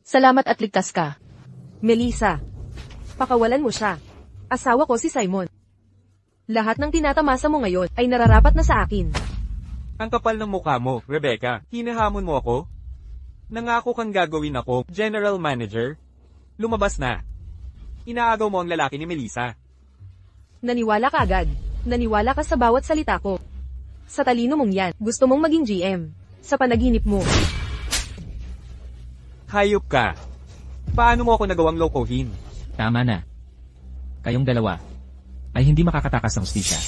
Salamat at ligtas ka. Melissa, pakawalan mo siya. Asawa ko si Simon. Lahat ng tinatamasa mo ngayon ay nararapat na sa akin. ang kapal ng mukha mo, Rebecca. Hinahamon mo ako? Nangako kang gagawin ako, General Manager. Lumabas na. Inaagaw mo ang lalaki ni Melissa. Naniwala ka agad. Naniwala ka sa bawat salita ko. Sa talino mong yan, gusto mong maging GM. Sa panaginip mo. Hayop ka. Paano mo ako nagawang lokohin? Tama na. Kayong dalawa ay hindi makakatakas ng hustisya.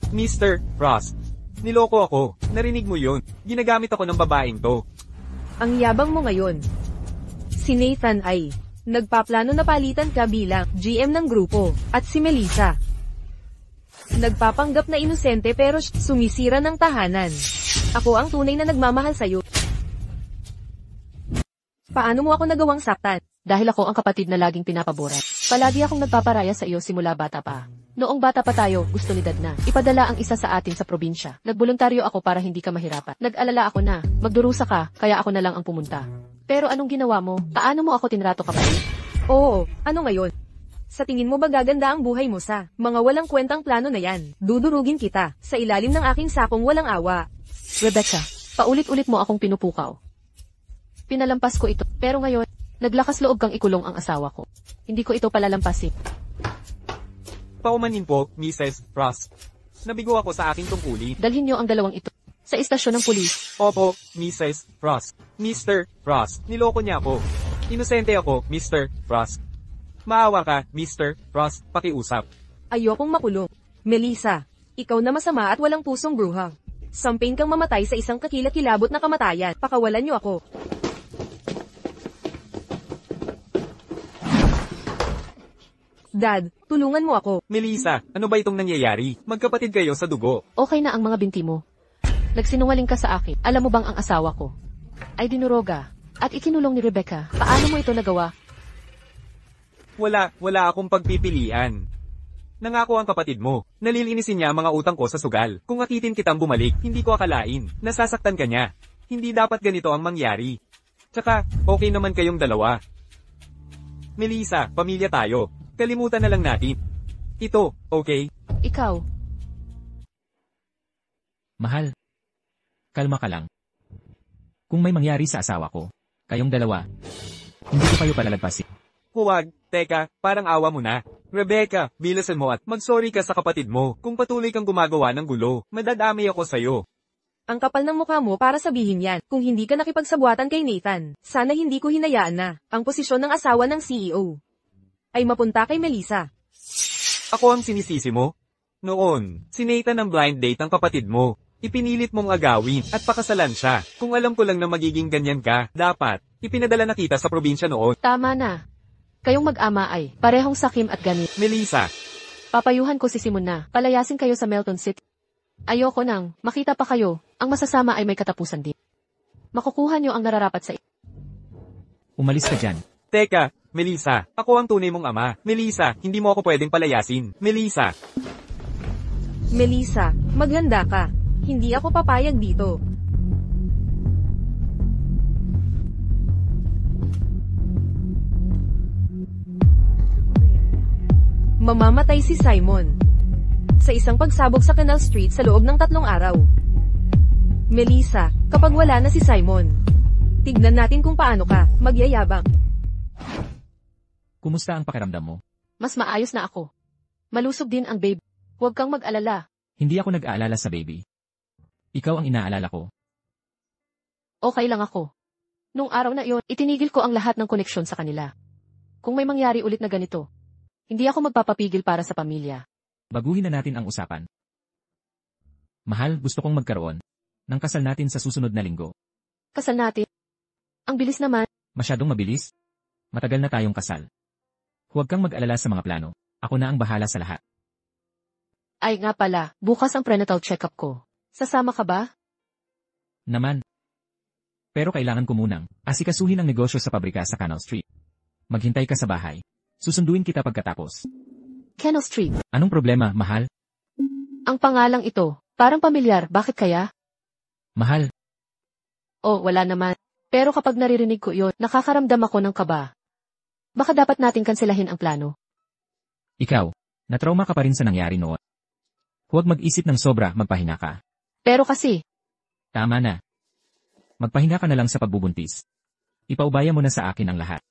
Mr. Frost. Niloko ako. Narinig mo yun. Ginagamit ako ng babaeng to. Ang yabang mo ngayon. Si Nathan ay nagpaplano na palitan ka bilang GM ng grupo, at si Melissa nagpapanggap na inosente pero sumisira ng tahanan. Ako ang tunay na nagmamahal sa'yo. Paano mo ako nagawang saktan? Dahil ako ang kapatid na laging pinapabora. Palagi akong nagpaparaya sa iyo simula bata pa. Noong bata pa tayo, gusto ni Dad na ipadala ang isa sa atin sa probinsya. Nagboluntaryo ako para hindi ka mahirapan. Nag-alala ako na magdurusa ka, kaya ako na lang ang pumunta. Pero anong ginawa mo? Paano mo ako tinrato kapatid? Oo, ano ngayon? Sa tingin mo ba gaganda ang buhay mo sa mga walang kwentang plano na yan? Dudurugin kita sa ilalim ng aking sakong walang awa. Rebecca, paulit-ulit mo akong pinupukaw. Pinalampas ko ito, pero ngayon, naglakas loob kang ikulong ang asawa ko. Hindi ko ito palalampasin. Paumanin po, Mrs. Frost. Nabigo ako sa aking tungkulin. Dalhin niyo ang dalawang ito sa istasyon ng pulis. Opo, Mrs. Frost. Mr. Frost. Niloko niya ako. Inosente ako, Mr. Frost. Maawa ka, Mr. Frost. Pakiusap. Ayokong makulong. Melissa, ikaw na masama at walang pusong bruha. Samping kang mamatay sa isang kakilakilabot na kamatayan. Pakawalan niyo ako. Dad, tulungan mo ako. Melissa, ano ba itong nangyayari? Magkapatid kayo sa dugo. Okay na ang mga binti mo. Nagsinungaling ka sa akin. Alam mo bang ang asawa ko ay dinuroga at ikinulong ni Rebecca? Paano mo ito nagawa? Wala akong pagpipilian. Nangako ang kapatid mo. Nalilinisin niya ang mga utang ko sa sugal. Kung akitin kitang bumalik, hindi ko akalain. Nasasaktan ka niya. Hindi dapat ganito ang mangyari. Tsaka, okay naman kayong dalawa. Melissa, pamilya tayo. Kalimutan na lang natin. Ito, okay? Ikaw, Mahal. Kalma ka lang. Kung may mangyari sa asawa ko, kayong dalawa, hindi ko kayo palalagpasin. Huwag, teka, parang awa mo na. Rebecca, bilasan mo at mag-sorry ka sa kapatid mo. Kung patuloy kang gumagawa ng gulo, madadamay ako sa'yo. Ang kapal ng mukha mo para sabihin yan. Kung hindi ka nakipagsabuatan kay Nathan, sana hindi ko hinayaan na ang posisyon ng asawa ng CEO ay mapunta kay Melissa. Ako ang sinisisi mo? Noon, si Nathan ang blind date ng kapatid mo. Ipinilit mong agawin at pakasalan siya. Kung alam ko lang na magiging ganyan ka, dapat, ipinadala na kita sa probinsya noon. tama na. Kayong mag-ama ay parehong sakim at ganit. Melissa, Papayuhan ko si Simon na palayasin kayo sa Melton City. Ayoko nang makita pa kayo. Ang masasama ay may katapusan din. Makukuha niyo ang nararapat sa Umalis ka dyan. teka, Melissa, ako ang tunay mong ama. Melissa, hindi mo ako pwedeng palayasin. Melissa, Melissa, maganda ka. Hindi ako papayag dito. Mamamatay si Simon sa isang pagsabog sa Canal Street sa loob ng 3 araw. Melissa, kapag wala na si Simon, tignan natin kung paano ka magyayabang. Kumusta ang pakiramdam mo? Mas maayos na ako. Malusog din ang babe. Huwag kang mag-alala. Hindi ako nag-aalala sa baby. Ikaw ang inaalala ko. Okay lang ako. Nung araw na iyon, itinigil ko ang lahat ng koneksyon sa kanila. Kung may mangyari ulit na ganito, hindi ako magpapapigil para sa pamilya. Baguhin na natin ang usapan. Mahal, gusto kong magkaroon ng kasal natin sa susunod na linggo. Kasal natin. Ang bilis naman. Masyadong mabilis? Matagal na tayong kasal. Huwag kang mag-alala sa mga plano. Ako na ang bahala sa lahat. Ay nga pala, bukas ang prenatal check-up ko. Sasama ka ba? Naman. Pero kailangan ko munang asikasuhin ang negosyo sa pabrika sa Canal Street. Maghintay ka sa bahay. Susunduin kita pagkatapos. Canal Street. Anong problema, mahal? Ang pangalang ito, parang pamilyar, bakit kaya? Mahal, Oh, wala naman. Pero kapag naririnig ko iyon, nakakaramdam ako ng kaba. Baka dapat nating kanselahin ang plano. ikaw, natrauma ka pa rin sa nangyari noon. Huwag mag-isip ng sobra, magpahinga ka. Pero kasi, Tama na. Magpahinga ka na lang sa pagbubuntis. Ipaubaya mo na sa akin ang lahat.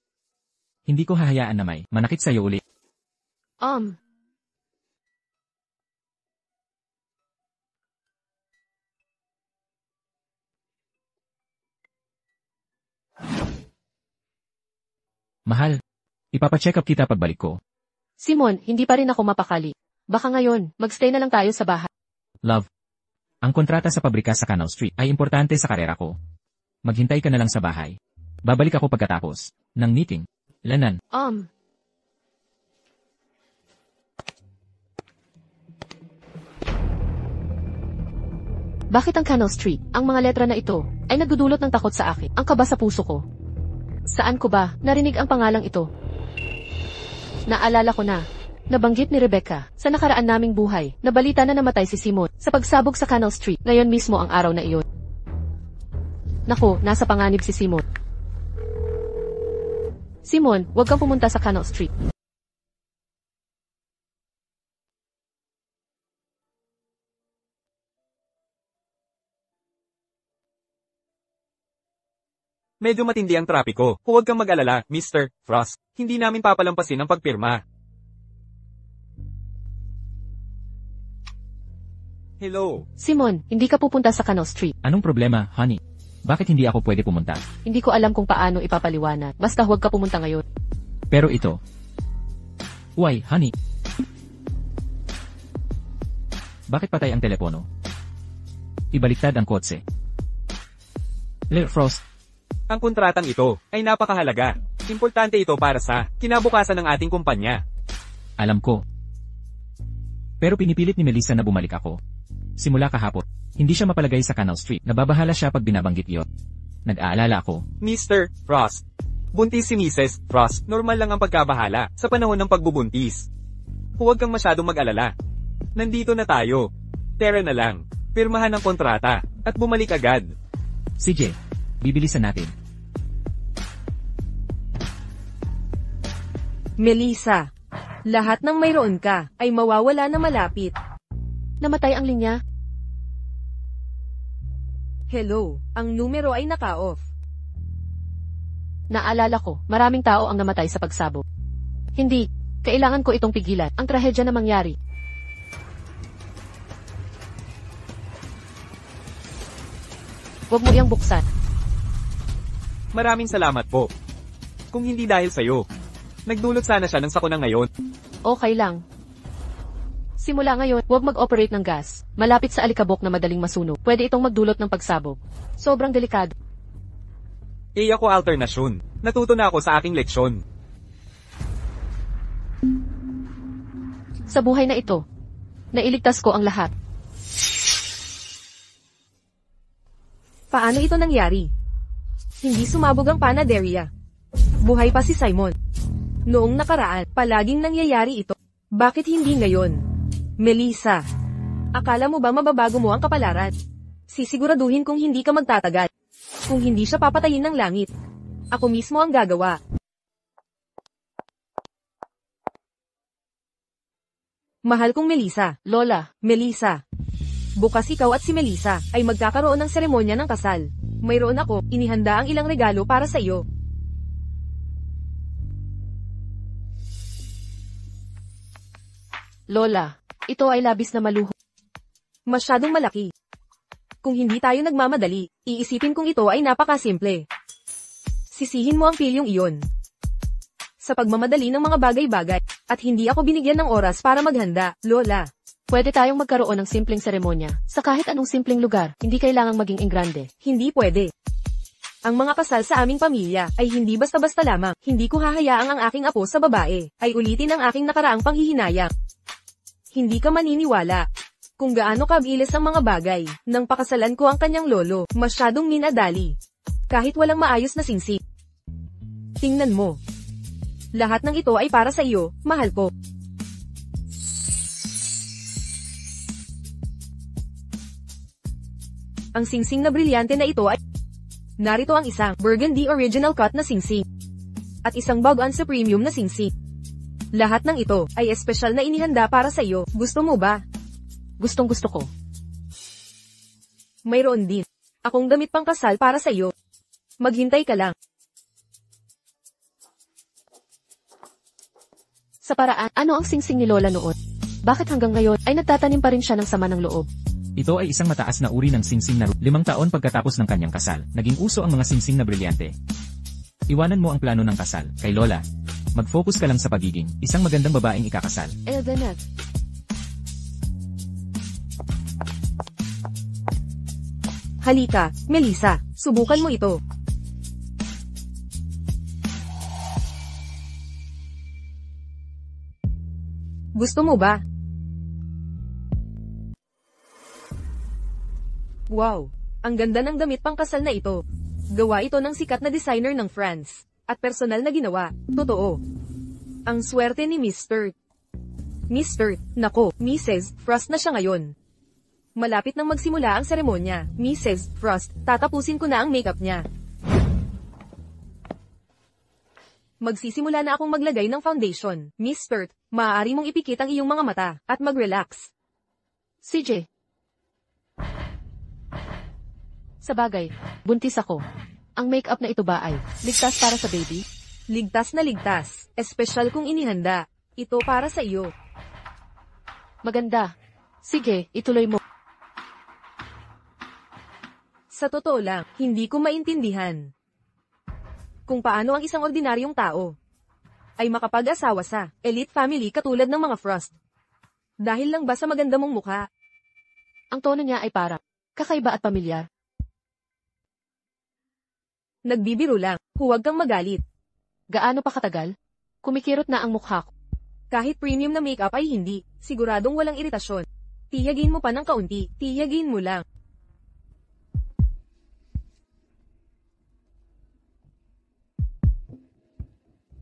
Hindi ko hahayaan na may manakit sa'yo ulit. Mahal, ipapacheck up kita pagbalik ko. Simon, hindi pa rin ako mapakali. Baka ngayon, magstay na lang tayo sa bahay. Love, ang kontrata sa pabrika sa Canal Street ay importante sa karera ko. Maghintay ka na lang sa bahay. Babalik ako pagkatapos ng meeting. Lanan, Bakit ang Canal Street, ang mga letra na ito, ay nagdudulot ng takot sa akin, ang kaba sa puso ko? Saan ko ba narinig ang pangalang ito? Naalala ko na, nabanggit ni Rebecca, sa nakaraan naming buhay, na balita na namatay si Simon, sa pagsabog sa Canal Street, ngayon mismo ang araw na iyon. Naku, nasa panganib si Simon. Simon, huwag kang pumunta sa Canal Street. medyo matindi ang trapiko. Huwag kang mag-alala, Mr. Frost. Hindi namin papalampasin ang pagpirma. Hello. Simon, hindi ka pupunta sa Canal Street. anong problema, honey? Bakit hindi ako pwede pumunta? Hindi ko alam kung paano ipapaliwanag. Basta huwag ka pumunta ngayon. Pero ito. Why, honey? Bakit patay ang telepono? Ibaliktad ang kotse. Little Frost, Ang kontratang ito ay napakahalaga. Importante ito para sa kinabukasan ng ating kumpanya. Alam ko. Pero pinipilit ni Melissa na bumalik ako. Simula kahapon, hindi siya mapalagay sa Canal Street. Nababahala siya pag binabanggit yon. Nag-aalala ako. Mr. Frost. Buntis si Mrs. Frost. Normal lang ang pagkabahala sa panahon ng pagbubuntis. Huwag kang masyadong mag-alala. Nandito na tayo. Tara na lang. Pirmahan ang kontrata. At bumalik agad. CJ, bibilisan natin. Melissa, lahat ng mayroon ka ay mawawala na malapit. Namatay ang linya. Hello, ang numero ay naka-off. Naalala ko, maraming tao ang namatay sa pagsabog. Hindi, kailangan ko itong pigilan. Ang trahedya na mangyari. Huwag mo iyang buksan. Maraming salamat po. Kung hindi dahil sa'yo, nagdulot sana siya ng sakuna ngayon. Okay lang. Simula ngayon, huwag mag-operate ng gas. Malapit sa alikabok na madaling masunog. Pwede itong magdulot ng pagsabog. Sobrang delikado. Ako alternasyon. Natuto na ako sa aking leksyon. Sa buhay na ito, nailigtas ko ang lahat. Paano ito nangyari? Hindi sumabog ang panaderia. Buhay pa si Simon. Noong nakaraan, palaging nangyayari ito. Bakit hindi ngayon? Melissa, akala mo ba mababago mo ang kapalaran? Sisiguraduhin kung hindi ka magtatagal. Kung hindi siya papatayin ng langit. Ako mismo ang gagawa. Mahal kong Melissa. Lola, Melissa. Bukas ikaw at si Melissa ay magkakaroon ng seremonya ng kasal. Mayroon ako, inihanda ang ilang regalo para sa iyo. Lola, ito ay labis na maluho. Masyadong malaki. Kung hindi tayo nagmamadali, iisipin kong ito ay napakasimple. Sisihin mo ang pilyong iyon. Sa pagmamadali ng mga bagay-bagay, at hindi ako binigyan ng oras para maghanda, Lola. Pwede tayong magkaroon ng simpleng seremonya sa kahit anong simpleng lugar. Hindi kailangang maging engrande. Hindi pwede. Ang mga kasal sa aming pamilya ay hindi basta-basta lamang. Hindi ko hahayaang ang aking apo sa babae ay ulitin ang aking nakaraang panghihinayang. Hindi ka maniniwala kung gaano kabilis ang mga bagay. Nang pakasalan ko ang kanyang lolo, masyadong minadali. Kahit walang maayos na singsing. Tingnan mo. Lahat ng ito ay para sa iyo, mahal ko. Ang singsing na brilyante na ito ay... Narito ang isang Burgundy Original Cut na singsing. At isang Bag-On sa Premium na singsing. Lahat ng ito ay espesyal na inihanda para sa iyo. Gusto mo ba? Gustong gusto ko. Mayroon din akong damit pang kasal para sa iyo. Maghintay ka lang. Sa paraan, ano ang singsing ni Lola noon? Bakit hanggang ngayon ay nagtatanim pa rin siya ng sama ng loob? Ito ay isang mataas na uri ng singsing na 5 taon pagkatapos ng kanyang kasal. Naging uso ang mga singsing na brilyante. Iwanan mo ang plano ng kasal, kay Lola. Mag-focus ka lang sa pagiging isang magandang babaeng ikakasal. Elvenet. Halika, Melissa, subukan mo ito. Gusto mo ba? Wow! Ang ganda ng damit pang kasal na ito. Gawa ito ng sikat na designer ng France. At personal na ginawa. Totoo. Ang swerte ni Mr. Nako, Mrs. Frost na siya ngayon. Malapit nang magsimula ang seremonya. Mrs. Frost, tatapusin ko na ang makeup niya. Magsisimula na akong maglagay ng foundation. Mr. Maaari mong ipikit ang iyong mga mata at mag-relax. CJ. Sa bagay, buntis ako. Ang makeup na ito ba ay ligtas para sa baby? Ligtas na ligtas. Espesyal kung inihanda. Ito para sa iyo. Maganda. Sige, ituloy mo. Sa totoo lang, hindi ko maintindihan kung paano ang isang ordinaryong tao ay makapag-asawa sa elite family katulad ng mga Frost. Dahil lang ba sa maganda mong mukha? Ang tono niya ay parang kakaiba at pamilyar. Nagbibiro lang, huwag kang magalit. Gaano pa katagal? Kumikirot na ang mukha ko. Kahit premium na makeup ay hindi, siguradong walang iritasyon. Tiyagin mo pa ng kaunti, tiyagin mo lang.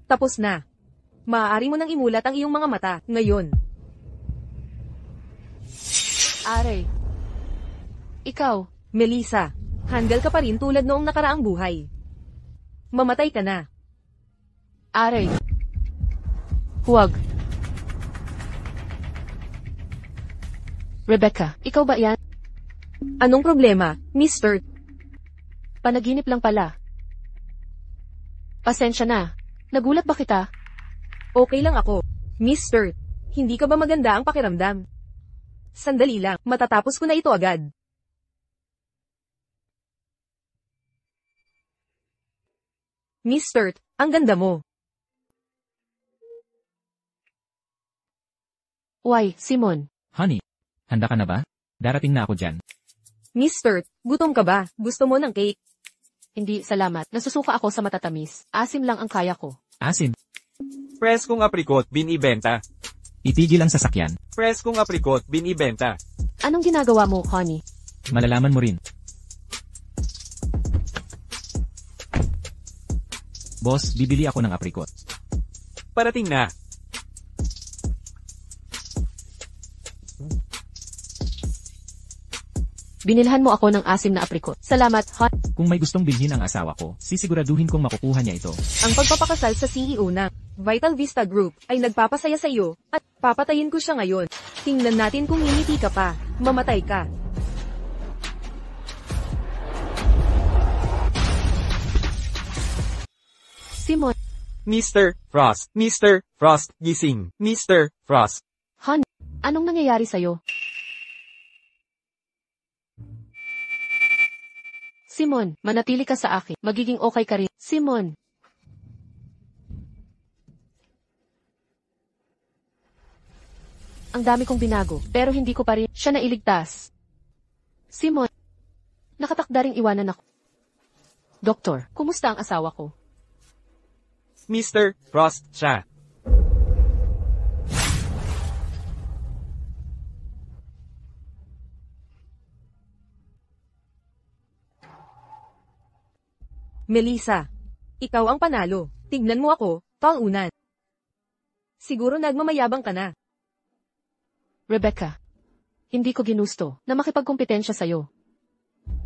Tapos na. Maaari mo nang imulat ang iyong mga mata, ngayon. Aray. Ikaw. Melissa, handgal ka pa rin tulad noong nakaraang buhay. Mamatay ka na. Aray. Huwag. Rebecca, ikaw ba yan? Anong problema, Mr.? Panaginip lang pala. Pasensya na. Nagulat ba kita? Okay lang ako. Mr. Hindi ka ba maganda ang pakiramdam? Sandali lang, matatapos ko na ito agad. Mr. Ang ganda mo. Why, Simon? Honey, handa ka na ba? Darating na ako dyan. Mr. Gutom ka ba? Gusto mo ng cake? Hindi, salamat. Nasusuka ako sa matatamis. Asim lang ang kaya ko. Asim, Preskong aprikot, binibenta. itigil ang sasakyan. Preskong aprikot, binibenta. Anong ginagawa mo, honey? Malalaman mo rin. Boss, bibili ako ng aprikot. Parating na. Binilhan mo ako ng asim na aprikot. Salamat, honey. Kung may gustong bilhin ang asawa ko, sisiguraduhin kong makukuha niya ito. Ang pagpapakasal sa CEO ng Vital Vista Group ay nagpapasaya sa iyo, at papatayin ko siya ngayon. Tingnan natin kung ngingiti ka pa, mamatay ka. Simon. Mr. Frost. Mr. Frost, gising. Mr. Frost. Honey, anong nangyayari sa'yo? Simon, manatili ka sa akin. Magiging okay ka rin. Simon. Ang dami kong binago, pero hindi ko pa rin siya nailigtas. Simon. Nakatakda ring iwanan ako. Doktor, kumusta ang asawa ko? Mr. Frost siya. Melissa, ikaw ang panalo. Tignan mo ako, talunan. Siguro nagmamayabang ka na. Rebecca, hindi ko ginusto na makipagkompetensya sa'yo.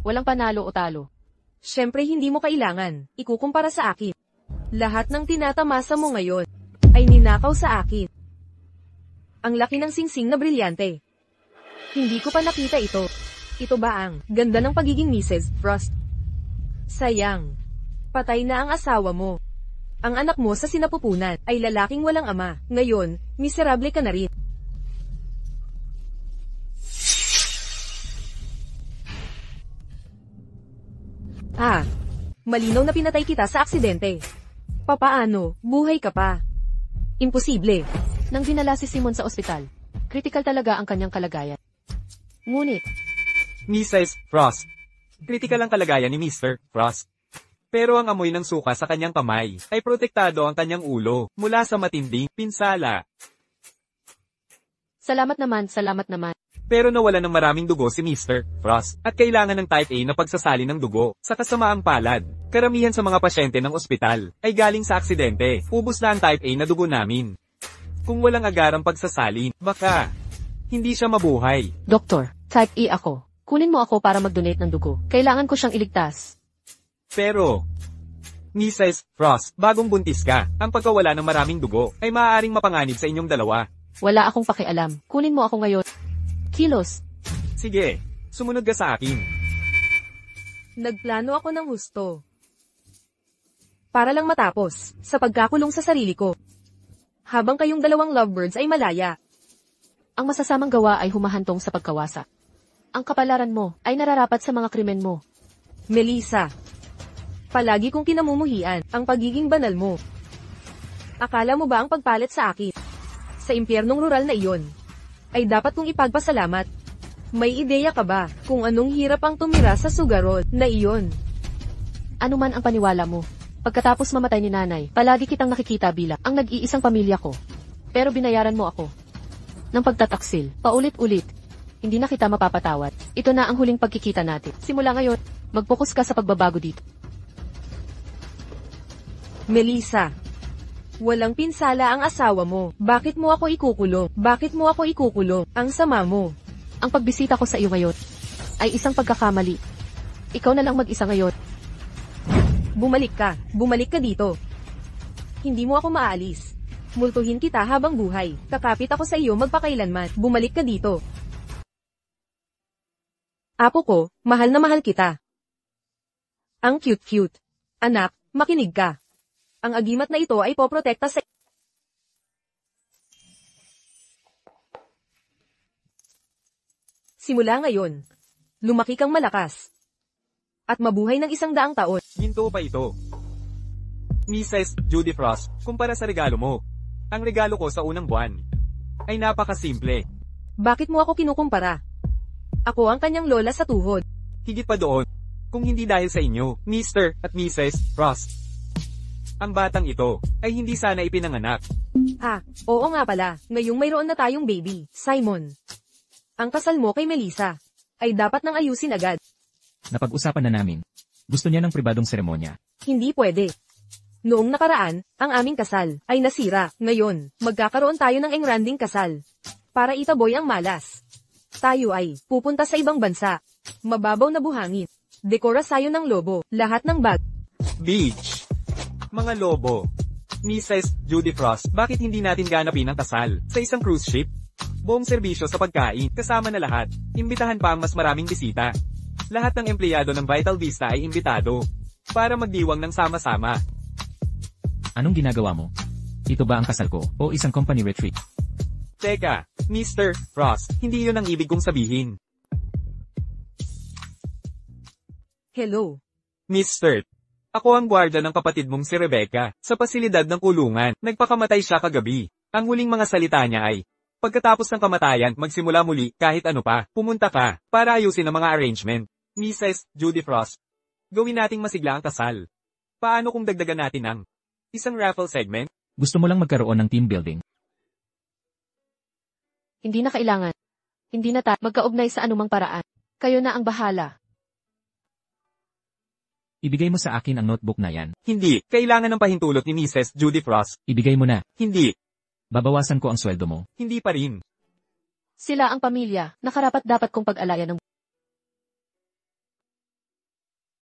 Walang panalo o talo. Siyempre hindi mo kailangan ikukumpara sa akin. Lahat ng tinatamasa mo ngayon ay ninakaw sa akin. Ang laki ng singsing na brilyante. Hindi ko pa nakita ito. Ito ba ang ganda ng pagiging Mrs. Frost? Sayang. Patay na ang asawa mo. Ang anak mo sa sinapupunan ay lalaking walang ama. Ngayon, miserable ka na rin. Malinaw na pinatay kita sa aksidente. Papaano, buhay ka pa? Imposible. Nang dinala si Simon sa ospital, kritikal talaga ang kanyang kalagayan. Ngunit, Mrs. Frost. Kritikal ang kalagayan ni Mr. Frost. Pero ang amoy ng suka sa kanyang kamay ay protektado ang kanyang ulo mula sa matinding pinsala. salamat naman. Pero nawala ng maraming dugo si Mr. Frost at kailangan ng type A na pagsasali ng dugo. Sa kasamaang palad, karamihan sa mga pasyente ng ospital ay galing sa aksidente. Ubus na ang type A na dugo namin. Kung walang agarang pagsasalin, baka hindi siya mabuhay. Doktor, type E ako. Kunin mo ako para mag-donate ng dugo. Kailangan ko siyang iligtas. Pero, Mrs. Frost, bagong buntis ka, ang pagkawala ng maraming dugo ay maaaring mapanganib sa inyong dalawa. Wala akong pakialam. Kunin mo ako ngayon. Kilos. Sige, sumunod ka sa akin. Nagplano ako ng husto. Para lang matapos, sa pagkakulong sa sarili ko. Habang kayong dalawang lovebirds ay malaya. Ang masasamang gawa ay humahantong sa pagkawasak. Ang kapalaran mo ay nararapat sa mga krimen mo. Melissa, palagi kong kinamumuhian ang pagiging banal mo. Akala mo ba ang pagpalit sa akin sa impyernong rural na iyon ay dapat kong ipagpasalamat? May ideya ka ba kung anong hirap ang tumira sa sugarol na iyon? Ano man ang paniwala mo, pagkatapos mamatay ni nanay, palagi kitang nakikita bilang ang nag-iisang pamilya ko. Pero binayaran mo ako ng pagtataksil, paulit-ulit. Hindi na kita mapapatawad. Ito na ang huling pagkikita natin. Simula ngayon, mag-focus ka sa pagbabago dito. Melissa. Walang pinsala ang asawa mo. Bakit mo ako ikukulong? Bakit mo ako ikukulong? Ang sama mo. Ang pagbisita ko sa iyo ngayon ay isang pagkakamali. Ikaw na lang mag-isa ngayon. Bumalik ka. Bumalik ka dito. Hindi mo ako maalis. Multuhin kita habang buhay. Kakapit ako sa iyo magpakailanman. Bumalik ka dito. Apo ko, mahal na mahal kita. Ang cute-cute. Anak, makinig ka. Ang agimat na ito ay poprotekta sa... Simula ngayon, lumaki kang malakas. At mabuhay ng 100 taon. Ginto pa ito. Mrs. Judy Frost, kumpara sa regalo mo. Ang regalo ko sa unang buwan ay napakasimple. Bakit mo ako kinukumpara? Ako ang kanyang lola sa tuhod. Higit pa doon, kung hindi dahil sa inyo, Mr. at Mrs. Frost. Ang batang ito ay hindi sana ipinanganak. Oo nga pala, ngayong mayroon na tayong baby, Simon. Ang kasal mo kay Melissa ay dapat nang ayusin agad. Napag-usapan na namin. Gusto niya ng pribadong seremonya. Hindi pwede. Noong nakaraan, ang aming kasal ay nasira. Ngayon, magkakaroon tayo ng engranding kasal. Para itaboy ang malas. Tayo ay pupunta sa ibang bansa. Mababaw na buhangin. Dekora sayo ng lobo. Lahat ng bag. Beach. Mga lobo. Mrs. Judy Frost, bakit hindi natin ganapin ang kasal sa isang cruise ship? Buong serbisyo sa pagkain, kasama na lahat. Imbitahan pa ang mas maraming bisita. Lahat ng empleyado ng Vital Vista ay imbitado. Para magdiwang ng sama-sama. Anong ginagawa mo? Ito ba ang kasal ko o isang company retreat? Teka, Mr. Frost, hindi yun ang ibig kong sabihin. Hello. Mr. Ako ang gwardiya ng kapatid mong si Rebecca, sa pasilidad ng kulungan. Nagpakamatay siya kagabi. Ang huling mga salita niya ay, pagkatapos ng kamatayan, magsimula muli, kahit ano pa, pumunta ka, para ayusin ang mga arrangement. Mrs. Judy Frost, gawin nating masigla ang kasal. Paano kung dagdagan natin ang isang raffle segment? Gusto mo lang magkaroon ng team building. Hindi na kailangan. Hindi na magkaugnay sa anumang paraan. Kayo na ang bahala. Ibigay mo sa akin ang notebook na yan. Hindi, kailangan ng pahintulot ni Mrs. Judy Frost. Ibigay mo na. Hindi, Babawasan ko ang sweldo mo. hindi pa rin. Sila ang pamilya, nakarapat dapat kong pag-alayan ng